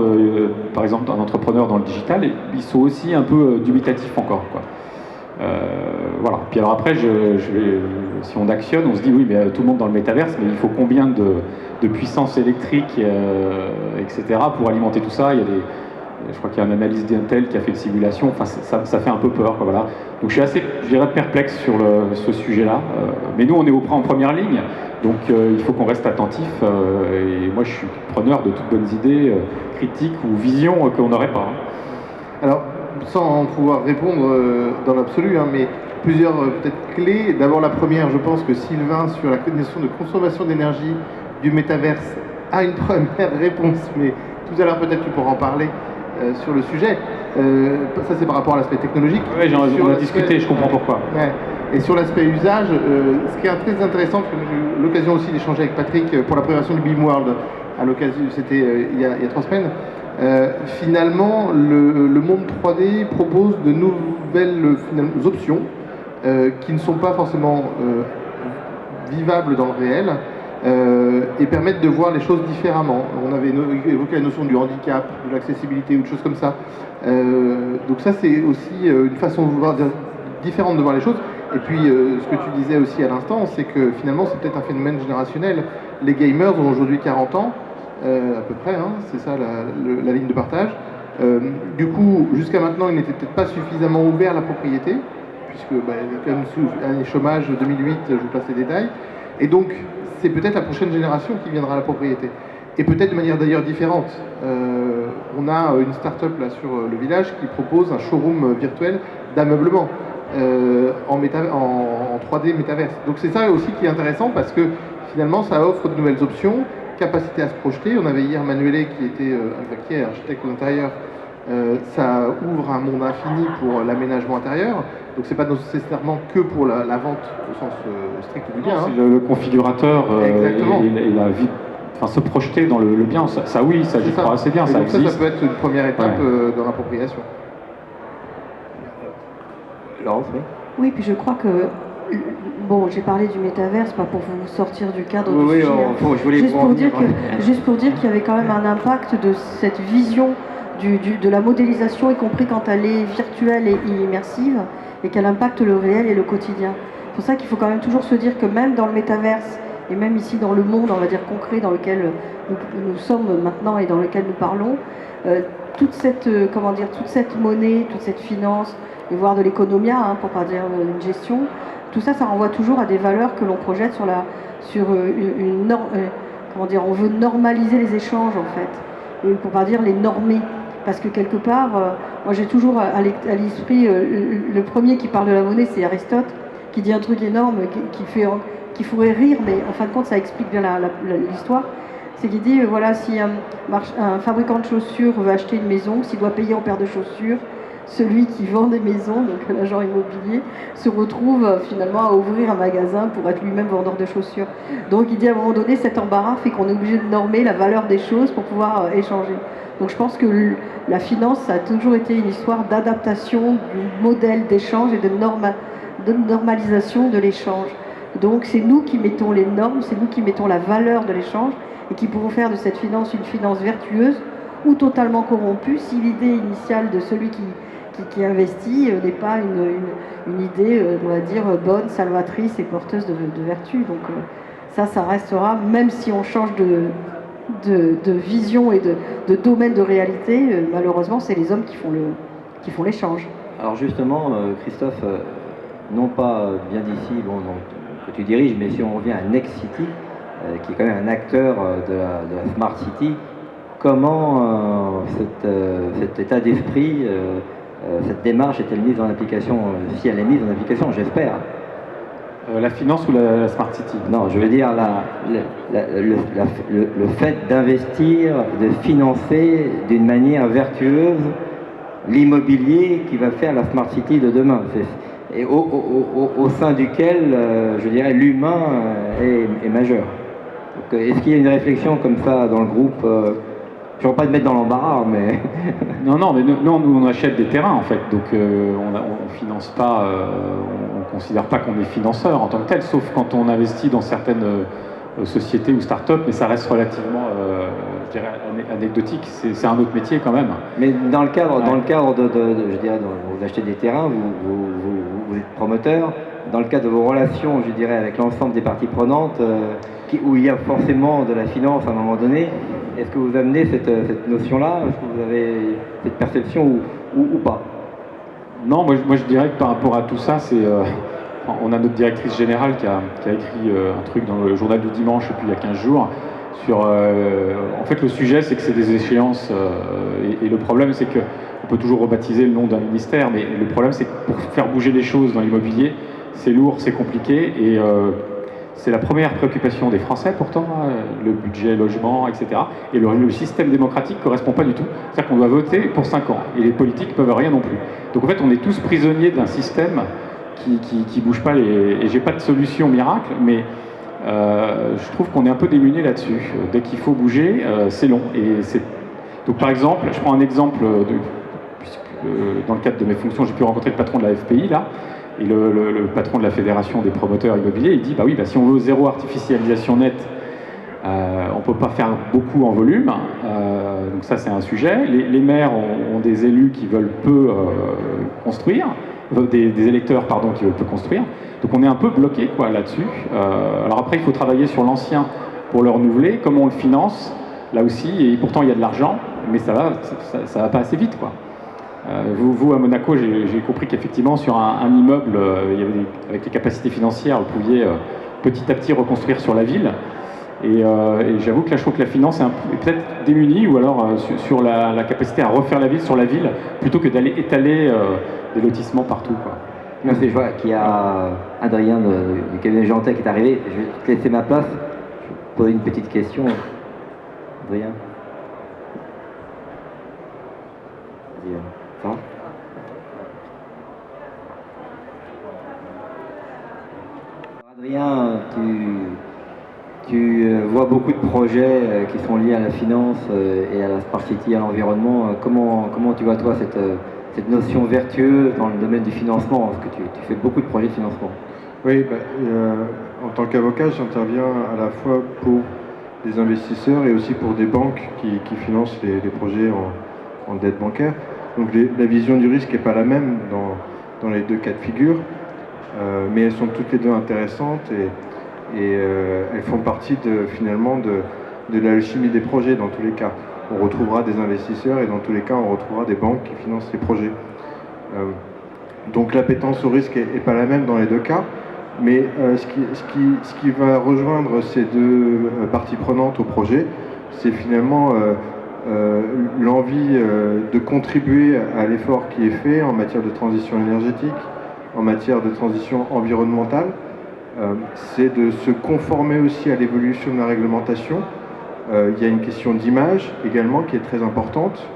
par exemple, un entrepreneur dans le digital, ils sont aussi un peu dubitatifs encore, quoi. Voilà. Puis alors après, si on actionne, on se dit oui, mais tout le monde dans le métaverse, mais il faut combien de puissance électrique, etc. pour alimenter tout ça. Je crois qu'il y a une analyse d'Intel qui a fait une simulation. Enfin, ça fait un peu peur, quoi, voilà. Donc je suis assez, je dirais, perplexe sur ce sujet-là. Mais nous, on est en première ligne, donc il faut qu'on reste attentif. Et moi, je suis preneur de toutes bonnes idées, critiques ou visions qu'on n'aurait pas. Alors, sans pouvoir répondre dans l'absolu, mais plusieurs peut-être clés. D'abord la première, je pense que Sylvain, sur la notion de consommation d'énergie du métaverse, a une première réponse, mais tout à l'heure peut-être tu pourras en parler sur le sujet. Ça c'est par rapport à l'aspect technologique. Oui, on a discuté, je comprends pourquoi. Ouais. Et sur l'aspect usage, ce qui est très intéressant, parce que j'ai eu l'occasion aussi d'échanger avec Patrick pour la préparation du BIM World, à l'occasion, c'était il y a 3 semaines. Finalement, le monde 3D propose de nouvelles options qui ne sont pas forcément vivables dans le réel et permettent de voir les choses différemment. On avait évoqué la notion du handicap, de l'accessibilité ou de choses comme ça. Donc ça, c'est aussi une façon différente de voir les choses. Et puis, ce que tu disais aussi à l'instant, c'est que finalement, c'est peut-être un phénomène générationnel. Les gamers ont aujourd'hui 40 ans. À peu près, c'est ça la ligne de partage. Du coup, jusqu'à maintenant, ils n'étaient peut-être pas suffisamment ouverts à la propriété, puisque il y a quand même un chômage 2008, je vous passe les détails. Et donc, c'est peut-être la prochaine génération qui viendra à la propriété. Et peut-être de manière d'ailleurs différente. On a une start-up là sur le village qui propose un showroom virtuel d'ameublement en 3D métaverse. Donc c'est ça aussi qui est intéressant parce que finalement, ça offre de nouvelles options. capacité à se projeter. On avait hier Manuele qui est architecte de l'intérieur. Ça ouvre un monde infini pour l'aménagement intérieur. Donc c'est pas nécessairement que pour la vente au sens strict du bien. C'est le configurateur Exactement. et la vie, enfin se projeter dans le bien. Ça oui, ça j'y crois assez bien. Et Ça donc existe. ça peut être une première étape dans l'appropriation. Laurence, oui. Oui, puis je crois que, bon, j'ai parlé du métaverse, pas pour vous sortir du cadre du Oui, sujet, je voulais juste vous pour en dire venir. juste pour dire qu'il y avait quand même un impact de cette vision de la modélisation, y compris quand elle est virtuelle et immersive, et qu'elle impacte le réel et le quotidien. C'est pour ça qu'il faut quand même toujours se dire que même dans le métaverse, et même ici dans le monde, on va dire concret, dans lequel nous sommes maintenant et dans lequel nous parlons, toute cette monnaie, toute cette finance, et voire de l'économia, pour pas dire une gestion, tout ça, ça renvoie toujours à des valeurs que l'on projette on veut normaliser les échanges en fait, et pour pas dire les normer, parce que quelque part, moi j'ai toujours à l'esprit, le premier qui parle de la monnaie, c'est Aristote, qui dit un truc énorme, qui ferait rire, mais en fin de compte ça explique bien l'histoire. C'est qu'il dit, voilà, si un fabricant de chaussures veut acheter une maison, s'il doit payer en paire de chaussures, celui qui vend des maisons, donc l'agent immobilier, se retrouve finalement à ouvrir un magasin pour être lui-même vendeur de chaussures. Donc il dit à un moment donné, cet embarras fait qu'on est obligé de normer la valeur des choses pour pouvoir échanger. Donc je pense que la finance, ça a toujours été une histoire d'adaptation du modèle d'échange et de normalisation de l'échange. Donc c'est nous qui mettons les normes, c'est nous qui mettons la valeur de l'échange et qui pouvons faire de cette finance une finance vertueuse ou totalement corrompue si l'idée initiale de celui qui investit n'est pas une idée, on va dire, bonne, salvatrice et porteuse de vertu. Donc ça restera, même si on change de vision et de domaine de réalité, malheureusement c'est les hommes qui font l'échange. Alors justement, Christophe, non pas bien d'ici, que tu diriges, mais si on revient à Next City, qui est quand même un acteur de la Smart City, comment cet état d'esprit, cette démarche est-elle mise en application, si elle est mise en application, j'espère. La finance ou la Smart City? Non, je veux dire le fait d'investir, de financer d'une manière vertueuse l'immobilier qui va faire la Smart City de demain. Et au sein duquel, je dirais, l'humain est majeur. Donc, est-ce qu'il y a une réflexion comme ça dans le groupe je ne veux pas te mettre dans l'embarras, mais... Non, mais nous, on achète des terrains, en fait. Donc, on finance pas, on ne considère pas qu'on est financeur en tant que tel, sauf quand on investit dans certaines sociétés ou start-up, mais ça reste relativement, je dirais, anecdotique. C'est un autre métier, quand même. Mais dans le cadre, je dirais, vous achetez des terrains, vous êtes promoteur, dans le cadre de vos relations, je dirais, avec l'ensemble des parties prenantes, où il y a forcément de la finance à un moment donné, est-ce que vous amenez cette notion-là? Est-ce que vous avez cette perception ou pas? Non, moi je dirais que par rapport à tout ça, on a notre directrice générale qui a écrit un truc dans le journal du dimanche, et puis il y a 15 jours, sur... en fait, le sujet, c'est que c'est des échéances, et le problème, c'est qu'on peut toujours rebaptiser le nom d'un ministère, mais le problème, c'est que pour faire bouger les choses dans l'immobilier, c'est lourd, c'est compliqué, et c'est la première préoccupation des Français, pourtant, le budget, logement, etc. Et le système démocratique ne correspond pas du tout. C'est-à-dire qu'on doit voter pour 5 ans, et les politiques ne peuvent rien non plus. Donc en fait, on est tous prisonniers d'un système qui bouge pas, et j'ai pas de solution miracle, mais je trouve qu'on est un peu démunis là-dessus. Dès qu'il faut bouger, c'est long. Donc par exemple, je prends un exemple, dans le cadre de mes fonctions, j'ai pu rencontrer le patron de la FPI, là, et le patron de la Fédération des promoteurs immobiliers, il dit, bah oui, si on veut zéro artificialisation nette, on ne peut pas faire beaucoup en volume, donc ça c'est un sujet. Les maires ont des élus qui veulent peu construire, des électeurs pardon, qui veulent peu construire, donc on est un peu bloqué là-dessus. Alors après il faut travailler sur l'ancien pour le renouveler, comment on le finance, là aussi, et pourtant il y a de l'argent, mais ça va pas assez vite, quoi. Vous, à Monaco, j'ai compris qu'effectivement, sur un immeuble, avec les capacités financières, vous pouviez petit à petit reconstruire sur la ville. Et j'avoue que là, je trouve que la finance est peut-être démunie, ou alors sur la capacité à refaire la ville sur la ville, plutôt que d'aller étaler des lotissements partout, quoi. Merci, je vois qu'il y a Adrien du cabinet Gentil qui est arrivé. Je vais te laisser ma place. Je vais te poser une petite question. Adrien. Adrien, ça va? Adrien, tu vois beaucoup de projets qui sont liés à la finance et à la Smart City, à l'environnement. Comment tu vois, toi, cette notion vertueuse dans le domaine du financement? Parce que tu fais beaucoup de projets de financement. Oui, en tant qu'avocat, j'interviens à la fois pour des investisseurs et aussi pour des banques qui financent les projets en dette bancaire. Donc la vision du risque n'est pas la même dans les deux cas de figure, mais elles sont toutes les deux intéressantes et elles font partie finalement de l'alchimie des projets dans tous les cas. On retrouvera des investisseurs et dans tous les cas on retrouvera des banques qui financent les projets. Donc l'appétence au risque n'est pas la même dans les deux cas, mais ce qui va rejoindre ces deux parties prenantes au projet, c'est finalement l'envie de contribuer à l'effort qui est fait en matière de transition énergétique, en matière de transition environnementale. C'est de se conformer aussi à l'évolution de la réglementation. Il y a une question d'image également qui est très importante.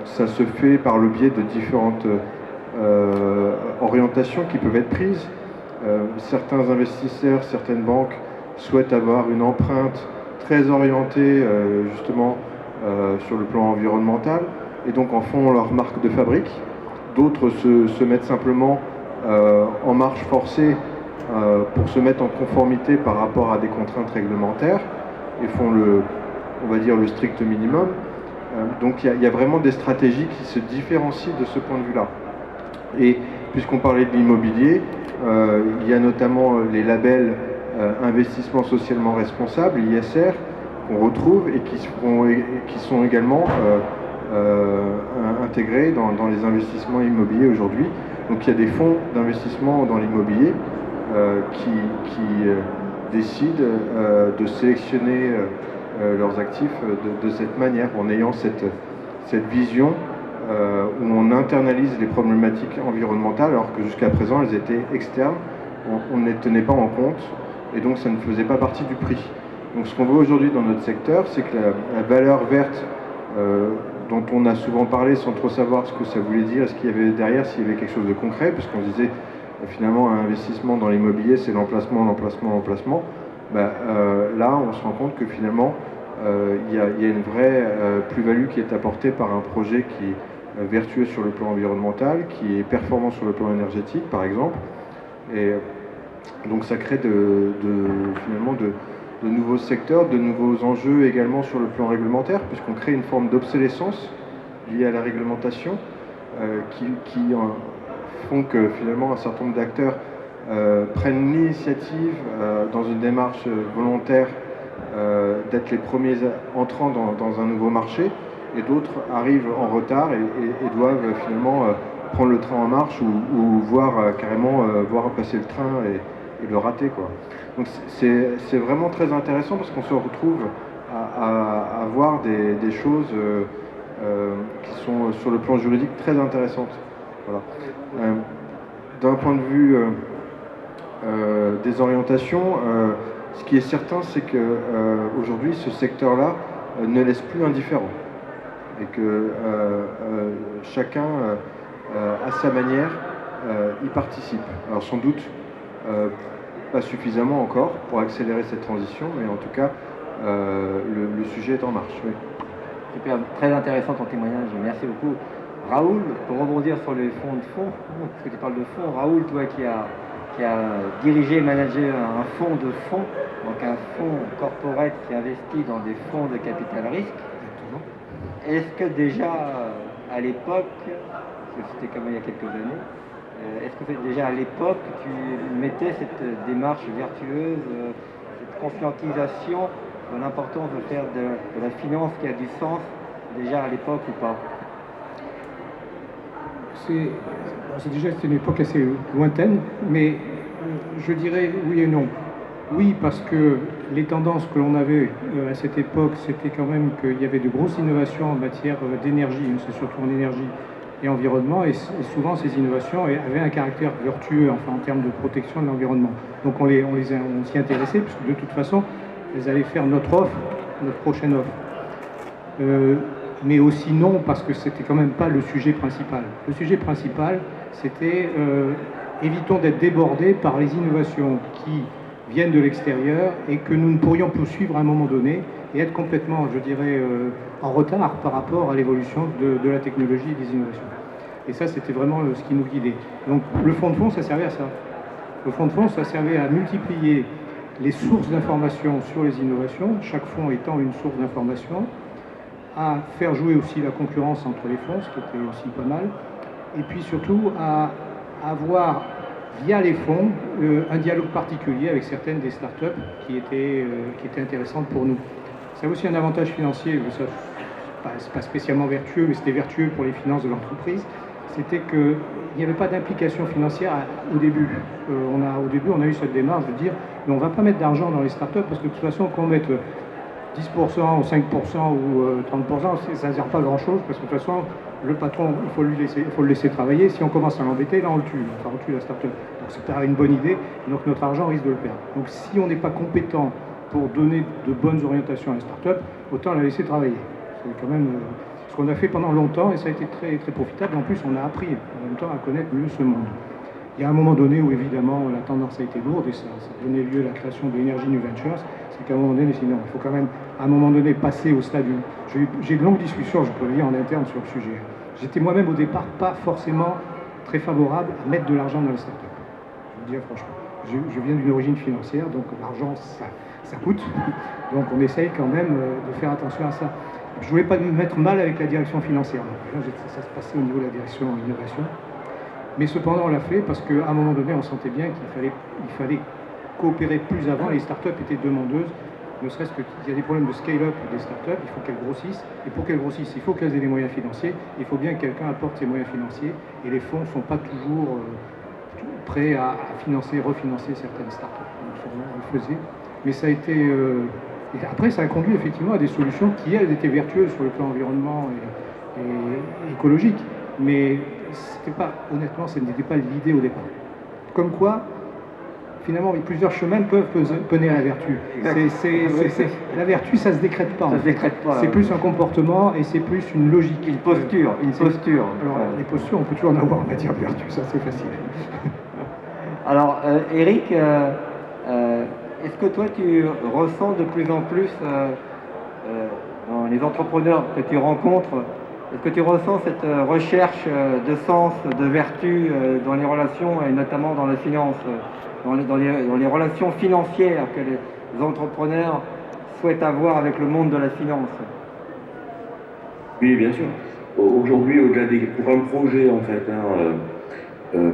Ça se fait par le biais de différentes orientations qui peuvent être prises. Certains investisseurs, certaines banques souhaitent avoir une empreinte très orientée justement sur le plan environnemental et donc en font leur marque de fabrique. D'autres se mettent simplement en marche forcée pour se mettre en conformité par rapport à des contraintes réglementaires et font on va dire le strict minimum. Donc il y a vraiment des stratégies qui se différencient de ce point de vue-là. Et puisqu'on parlait de l'immobilier, il y a notamment les labels investissement socialement responsable, ISR, qu'on retrouve et qui sont également intégrés dans les investissements immobiliers aujourd'hui. Donc il y a des fonds d'investissement dans l'immobilier qui décident de sélectionner leurs actifs de cette manière, en ayant cette vision où on internalise les problématiques environnementales alors que jusqu'à présent elles étaient externes, on ne les tenait pas en compte et donc ça ne faisait pas partie du prix. Donc ce qu'on voit aujourd'hui dans notre secteur, c'est que la valeur verte dont on a souvent parlé sans trop savoir ce que ça voulait dire, ce qu'il y avait derrière, s'il y avait quelque chose de concret, puisqu'on disait finalement un investissement dans l'immobilier c'est l'emplacement. Là on se rend compte que finalement il y a une vraie plus-value qui est apportée par un projet qui est vertueux sur le plan environnemental, qui est performant sur le plan énergétique par exemple, et donc ça crée finalement de nouveaux secteurs, de nouveaux enjeux également sur le plan réglementaire, puisqu'on crée une forme d'obsolescence liée à la réglementation qui font que finalement un certain nombre d'acteurs prennent l'initiative dans une démarche volontaire d'être les premiers entrants dans un nouveau marché, et d'autres arrivent en retard et doivent finalement prendre le train en marche ou voir carrément voir passer le train et le rater, quoi. Donc c'est vraiment très intéressant parce qu'on se retrouve à voir des choses qui sont sur le plan juridique très intéressantes. Voilà. D'un point de vue des orientations, ce qui est certain, c'est qu'aujourd'hui, ce secteur-là ne laisse plus indifférent et que chacun, à sa manière, y participe. Alors sans doute pas suffisamment encore pour accélérer cette transition, mais en tout cas, le sujet est en marche. Oui. Super, très intéressant ton témoignage, merci beaucoup. Raoul, pour rebondir sur les fonds de fonds, parce que tu parles de fonds, Raoul, toi qui a dirigé et managé un fonds de fonds, donc un fonds corporate qui investit dans des fonds de capital risque. Est-ce que déjà à l'époque, parce que c'était comme il y a quelques années, est-ce que déjà à l'époque tu mettais cette démarche vertueuse, cette conscientisation de l'importance de faire de la finance qui a du sens déjà à l'époque ou pas? C'est déjà une époque assez lointaine, mais je dirais oui et non. Oui, parce que les tendances que l'on avait à cette époque, c'était quand même qu'il y avait de grosses innovations en matière d'énergie, c'est surtout en énergie et environnement, et souvent ces innovations avaient un caractère vertueux, enfin en termes de protection de l'environnement. Donc on s'y intéressait, puisque de toute façon, elles allaient faire notre offre notre prochaine offre. Mais aussi non, parce que c'était quand même pas le sujet principal. Le sujet principal, c'était évitons d'être débordés par les innovations qui viennent de l'extérieur et que nous ne pourrions plus suivre à un moment donné et être complètement, je dirais, en retard par rapport à l'évolution de la technologie et des innovations. Et ça, c'était vraiment ce qui nous guidait. Donc le fonds de fonds, ça servait à ça. Le fonds de fonds, ça servait à multiplier les sources d'informations sur les innovations, chaque fonds étant une source d'information, à faire jouer aussi la concurrence entre les fonds, ce qui était aussi pas mal, et puis surtout à avoir, via les fonds, un dialogue particulier avec certaines des startups qui étaient intéressantes pour nous. Ça a aussi un avantage financier, c'est pas spécialement vertueux, mais c'était vertueux pour les finances de l'entreprise, c'était qu'il n'y avait pas d'implication financière au début. Au début, on a eu cette démarche de dire, mais on ne va pas mettre d'argent dans les startups, parce que de toute façon, qu'on mette 10% ou 5% ou 30%, ça ne sert pas à grand-chose, parce que de toute façon, le patron, il faut le laisser travailler. Si on commence à l'embêter, là, on le tue. Enfin, on tue la startup. Donc, c'est pas une bonne idée, donc notre argent risque de le perdre. Donc, si on n'est pas compétent pour donner de bonnes orientations à la startup, autant la laisser travailler. C'est quand même ce qu'on a fait pendant longtemps, et ça a été très, très profitable. En plus, on a appris en même temps à connaître mieux ce monde. Il y a un moment donné où, évidemment, la tendance a été lourde, et ça a donné lieu à la création de Energy New Ventures. C'est qu'à un moment donné, sinon, il faut quand même, à un moment donné, passer au stade où... J'ai de longues discussions, je peux le dire, en interne sur le sujet. J'étais moi-même, au départ, pas forcément très favorable à mettre de l'argent dans les startups. Je vous le dis franchement. Je viens d'une origine financière, donc l'argent, ça coûte. Donc on essaye quand même de faire attention à ça. Je ne voulais pas me mettre mal avec la direction financière. Donc, ça se passait au niveau de la direction innovation. Mais cependant, on l'a fait parce qu'à un moment donné, on sentait bien qu'il fallait coopérer plus avant. Les startups étaient demandeuses, ne serait-ce qu'il y a des problèmes de scale-up des startups, il faut qu'elles grossissent. Et pour qu'elles grossissent, il faut qu'elles aient des moyens financiers. Il faut bien que quelqu'un apporte ses moyens financiers. Et les fonds ne sont pas toujours prêts à refinancer certaines startups. Donc, on le faisait. Mais ça a été... Et après, ça a conduit effectivement à des solutions qui, elles, étaient vertueuses sur le plan environnement et écologique. Mais honnêtement, ce n'était pas l'idée au départ. Comme quoi, finalement, plusieurs chemins peuvent mener à la vertu. La vertu, ça ne se décrète pas. C'est plus un comportement et c'est plus une logique. Une posture. Alors, les postures, on peut toujours en avoir en matière de vertu, ça c'est facile. Alors, Eric, est-ce que toi, tu ressens de plus en plus dans les entrepreneurs que tu rencontres, est-ce que tu ressens cette recherche de sens, de vertu dans les relations et notamment dans la finance, dans les relations financières que les entrepreneurs souhaitent avoir avec le monde de la finance? Oui, bien sûr. Aujourd'hui, au-delà pour un projet, en fait,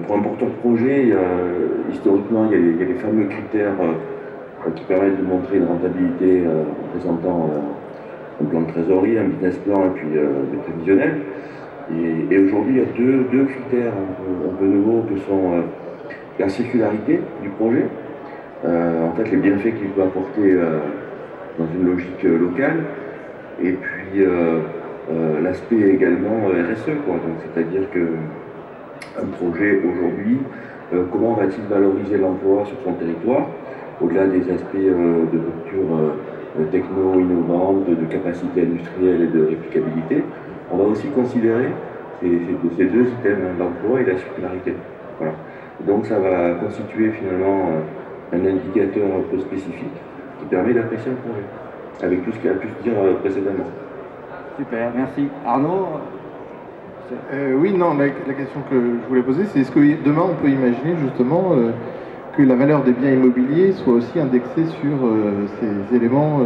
pour un porteur de projet, historiquement, il y a les fameux critères qui permettent de montrer une rentabilité en présentant un plan de trésorerie, un business plan et puis des prévisionnels. Et aujourd'hui, il y a deux critères un peu nouveaux que sont la circularité du projet, en fait les bienfaits qu'il peut apporter dans une logique locale, et puis l'aspect également RSE, quoi. Donc c'est-à-dire qu'un projet aujourd'hui, comment va-t-il valoriser l'emploi sur son territoire, au-delà des aspects de rupture techno-innovante, de capacité industrielle et de réplicabilité. On va aussi considérer ces deux items, l'emploi et la circularité. Voilà. Donc ça va constituer finalement un indicateur un peu spécifique qui permet d'apprécier un projet, avec tout ce qu'il a pu se dire précédemment. Super, merci. Arnaud? Oui, non, la question que je voulais poser, c'est est-ce que demain on peut imaginer justement que la valeur des biens immobiliers soit aussi indexée sur ces éléments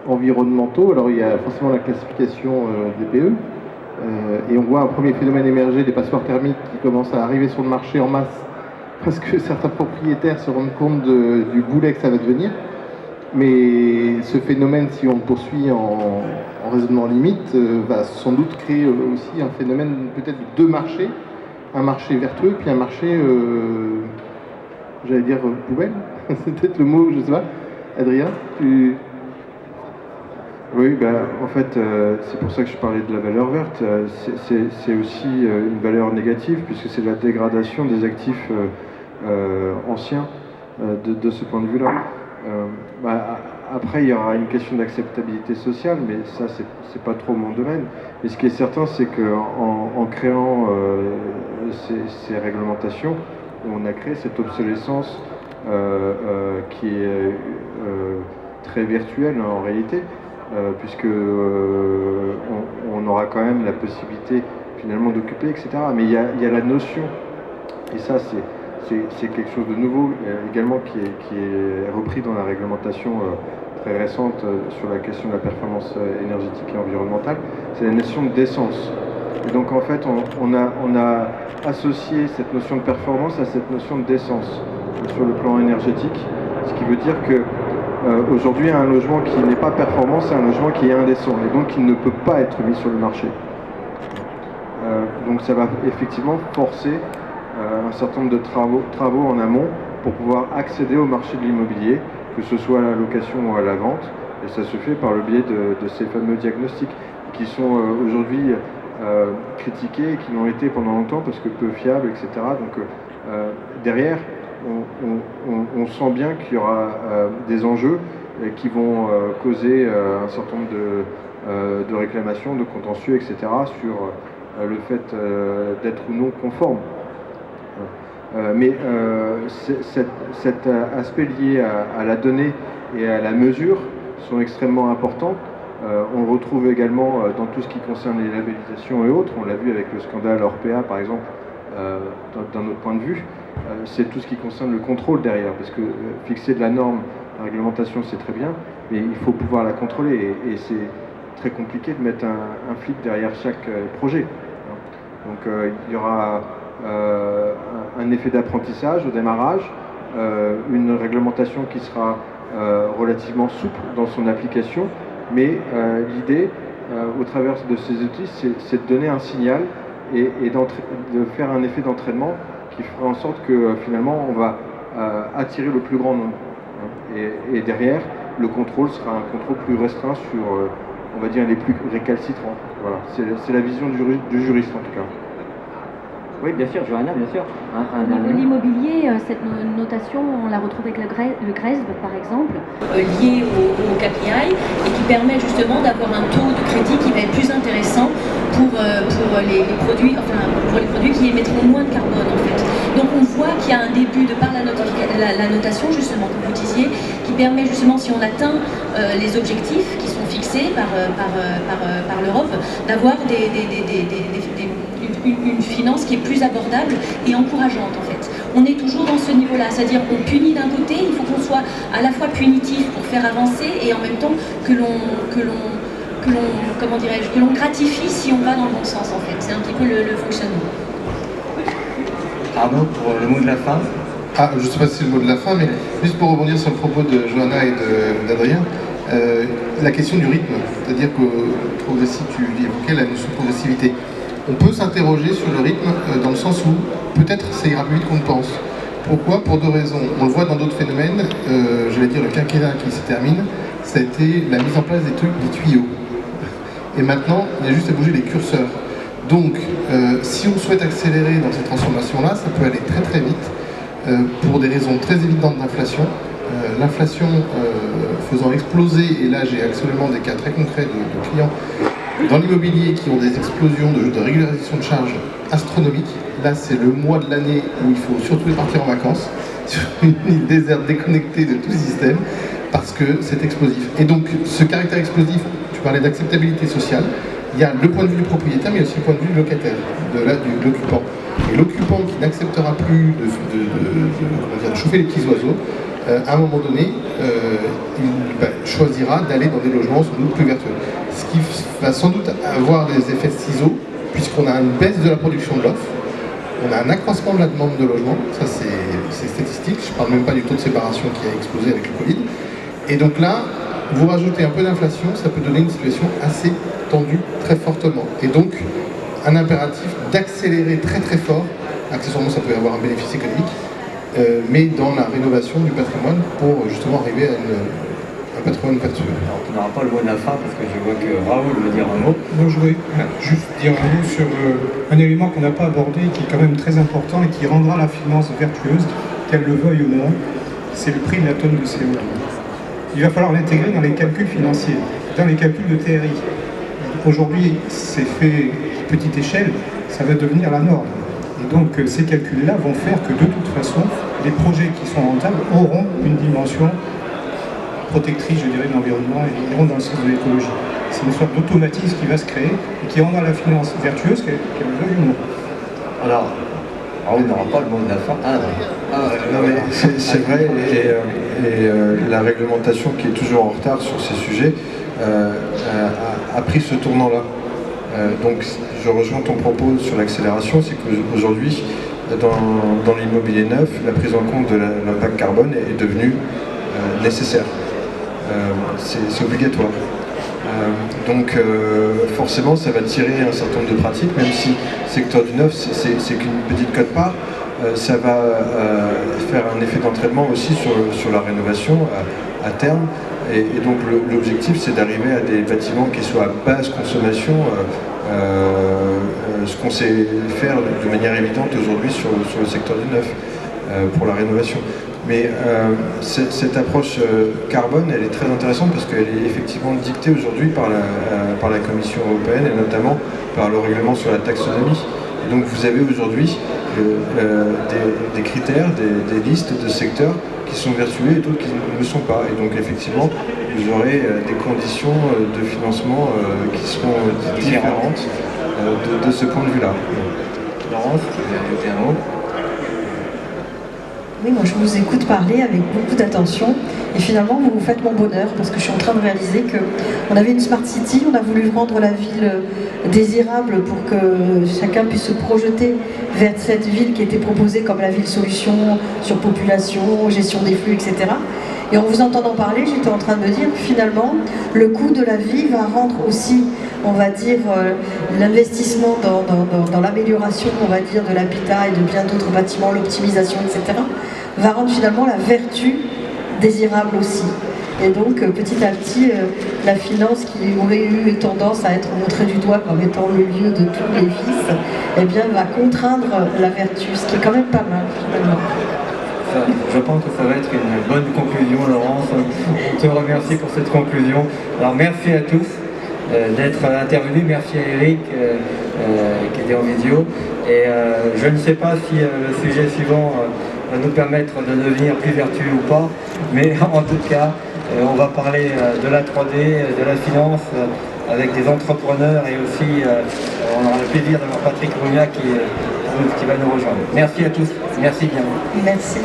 environnementaux? Alors il y a forcément la classification DPE, et on voit un premier phénomène émerger des passoires thermiques qui commencent à arriver sur le marché en masse parce que certains propriétaires se rendent compte du boulet que ça va devenir. Mais ce phénomène, si on le poursuit en raisonnement limite, va sans doute créer aussi un phénomène peut-être de deux marchés, un marché vertueux puis un marché, j'allais dire poubelle, c'est peut-être le mot, je sais pas. Adrien, tu... Oui, en fait, c'est pour ça que je parlais de la valeur verte. C'est aussi une valeur négative puisque c'est la dégradation des actifs anciens de ce point de vue-là. après, il y aura une question d'acceptabilité sociale, mais ça, c'est pas trop mon domaine. Mais ce qui est certain, c'est qu'en créant ces réglementations, on a créé cette obsolescence qui est très virtuelle en réalité, puisque on aura quand même la possibilité finalement d'occuper, etc. Mais il y a la notion, et ça c'est quelque chose de nouveau également qui est repris dans la réglementation très récente sur la question de la performance énergétique et environnementale, c'est la notion de décence. Et donc en fait on a associé cette notion de performance à cette notion de décence sur le plan énergétique, ce qui veut dire que aujourd'hui un logement qui n'est pas performant, c'est un logement qui est indécent et donc qui ne peut pas être mis sur le marché. Donc ça va effectivement forcer un certain nombre de travaux en amont pour pouvoir accéder au marché de l'immobilier, que ce soit à la location ou à la vente, et ça se fait par le biais de ces fameux diagnostics qui sont aujourd'hui critiqués et qui l'ont été pendant longtemps parce que peu fiables, etc. Donc derrière, on sent bien qu'il y aura des enjeux qui vont causer un certain nombre de réclamations, de contentieux, etc. sur le fait d'être ou non conforme. Mais cet aspect lié à la donnée et à la mesure sont extrêmement importants. On le retrouve également dans tout ce qui concerne les labellisations et autres. On l'a vu avec le scandale Orpea par exemple, d'un autre point de vue. C'est tout ce qui concerne le contrôle derrière, parce que fixer de la norme, la réglementation c'est très bien, mais il faut pouvoir la contrôler et c'est très compliqué de mettre un flic derrière chaque projet. Donc il y aura un effet d'apprentissage au démarrage, une réglementation qui sera relativement souple dans son application, mais l'idée, au travers de ces outils, c'est de donner un signal et de faire un effet d'entraînement qui fera en sorte que finalement on va attirer le plus grand nombre. Et derrière, le contrôle sera un contrôle plus restreint sur, on va dire, les plus récalcitrants. Voilà, c'est la vision du juriste en tout cas. Oui, bien sûr, Johanna, bien sûr. Au niveau de l'immobilier, cette notation, on la retrouve avec le GRESB, par exemple, lié au KPI, et qui permet justement d'avoir un taux de crédit qui va être plus intéressant pour les produits, enfin, pour les produits qui émettront moins de carbone, en fait. Donc on voit qu'il y a un début, de par la notation, justement, comme vous disiez, qui permet justement, si on atteint les objectifs qui sont fixés par l'Europe, d'avoir une finance qui est plus abordable et encourageante en fait. On est toujours dans ce niveau-là, c'est-à-dire qu'on punit d'un côté, il faut qu'on soit à la fois punitif pour faire avancer et en même temps que l'on gratifie si on va dans le bon sens en fait. C'est un petit peu le fonctionnement. Arnaud, pour le mot de la fin. Ah, je ne sais pas si c'est le mot de la fin, mais juste pour rebondir sur le propos de Johanna et d'Adrien, la question du rythme, c'est-à-dire que tu évoquais la notion de progressivité. On peut s'interroger sur le rythme dans le sens où peut-être ça ira plus vite qu'on ne pense. Pourquoi? Pour deux raisons. On le voit dans d'autres phénomènes, j'allais dire le quinquennat qui se termine, ça a été la mise en place des tuyaux. Et maintenant, il y a juste à bouger les curseurs. Donc, si on souhaite accélérer dans cette transformation-là, ça peut aller très très vite pour des raisons très évidentes d'inflation. L'inflation faisant exploser, et là j'ai actuellement des cas très concrets de clients dans l'immobilier qui ont des explosions de régularisation de charges astronomiques. Là, c'est le mois de l'année où il faut surtout partir en vacances sur une île déserte déconnectée de tout système parce que c'est explosif. Et donc, ce caractère explosif, tu parlais d'acceptabilité sociale, il y a le point de vue du propriétaire, mais aussi le point de vue du locataire, de l'occupant. Et l'occupant qui n'acceptera plus de chauffer les petits oiseaux, à un moment donné, il choisira d'aller dans des logements sans doute plus vertueux. Ce qui va sans doute avoir des effets de ciseaux, puisqu'on a une baisse de la production de l'offre, on a un accroissement de la demande de logement, ça c'est statistique, je ne parle même pas du taux de séparation qui a explosé avec le Covid. Et donc là, vous rajoutez un peu d'inflation, ça peut donner une situation assez tendue très fortement. Et donc, un impératif d'accélérer très très fort, accessoirement ça peut avoir un bénéfice économique, mais dans la rénovation du patrimoine pour justement arriver à un patrimoine vertueux. Alors, tu n'auras pas le mot de la fin parce que je vois que Raoul veut dire un mot. Moi, je voudrais juste dire un mot sur un élément qu'on n'a pas abordé et qui est quand même très important et qui rendra la finance vertueuse, qu'elle le veuille ou non, c'est le prix de la tonne de CO2. il va falloir l'intégrer dans les calculs financiers, dans les calculs de TRI. Aujourd'hui, c'est fait à petite échelle, ça va devenir la norme. Et donc ces calculs-là vont faire que de toute façon, les projets qui sont rentables auront une dimension protectrice, je dirais, de l'environnement et iront dans le sens de l'écologie. C'est une sorte d'automatisme qui va se créer et qui rendra la finance vertueuse, qu'elle veuille ou non. Alors, on n'aura pas le mot de la fin. Non, mais c'est vrai, et la réglementation qui est toujours en retard sur ces sujets a pris ce tournant-là. Donc je rejoins ton propos sur l'accélération, c'est qu'aujourd'hui, dans l'immobilier neuf, la prise en compte de l'impact carbone est devenue nécessaire. C'est obligatoire. Donc forcément ça va tirer un certain nombre de pratiques, même si le secteur du neuf c'est qu'une petite quote-part, ça va faire un effet d'entraînement aussi sur la rénovation à terme, et donc l'objectif c'est d'arriver à des bâtiments qui soient à basse consommation, ce qu'on sait faire de manière évidente aujourd'hui sur le secteur du neuf pour la rénovation. Mais cette approche carbone, elle est très intéressante parce qu'elle est effectivement dictée aujourd'hui par la Commission européenne et notamment par le règlement sur la taxonomie. Et donc vous avez aujourd'hui des critères, des listes de secteurs qui sont vertueux et d'autres qui ne le sont pas. Et donc effectivement, vous aurez des conditions de financement qui seront différentes de ce point de vue-là. Laurence, tu veux ajouter un mot ? Oui, moi je vous écoute parler avec beaucoup d'attention et finalement vous faites mon bonheur parce que je suis en train de réaliser qu'on avait une Smart City, on a voulu rendre la ville désirable pour que chacun puisse se projeter vers cette ville qui était proposée comme la ville solution sur population, gestion des flux, etc. Et en vous entendant parler, j'étais en train de me dire que finalement le coût de la vie va rendre aussi, on va dire, l'investissement dans l'amélioration, on va dire, de l'habitat et de bien d'autres bâtiments, l'optimisation, etc., va rendre finalement la vertu désirable aussi. Et donc, petit à petit, la finance qui aurait eu tendance à être montrée du doigt comme étant le lieu de tous les vices, eh bien, va contraindre la vertu, ce qui est quand même pas mal, finalement. Je pense que ça va être une bonne conclusion, Laurence. On te remercie pour cette conclusion. Alors, merci à tous d'être intervenus. Merci à Eric qui était en vidéo. Et je ne sais pas si le sujet suivant va nous permettre de devenir plus vertueux ou pas, mais en tout cas, on va parler de la 3D, de la finance, avec des entrepreneurs, et aussi on aura le plaisir d'avoir Patrick Rumia qui va nous rejoindre. Merci à tous. Merci bien. Merci.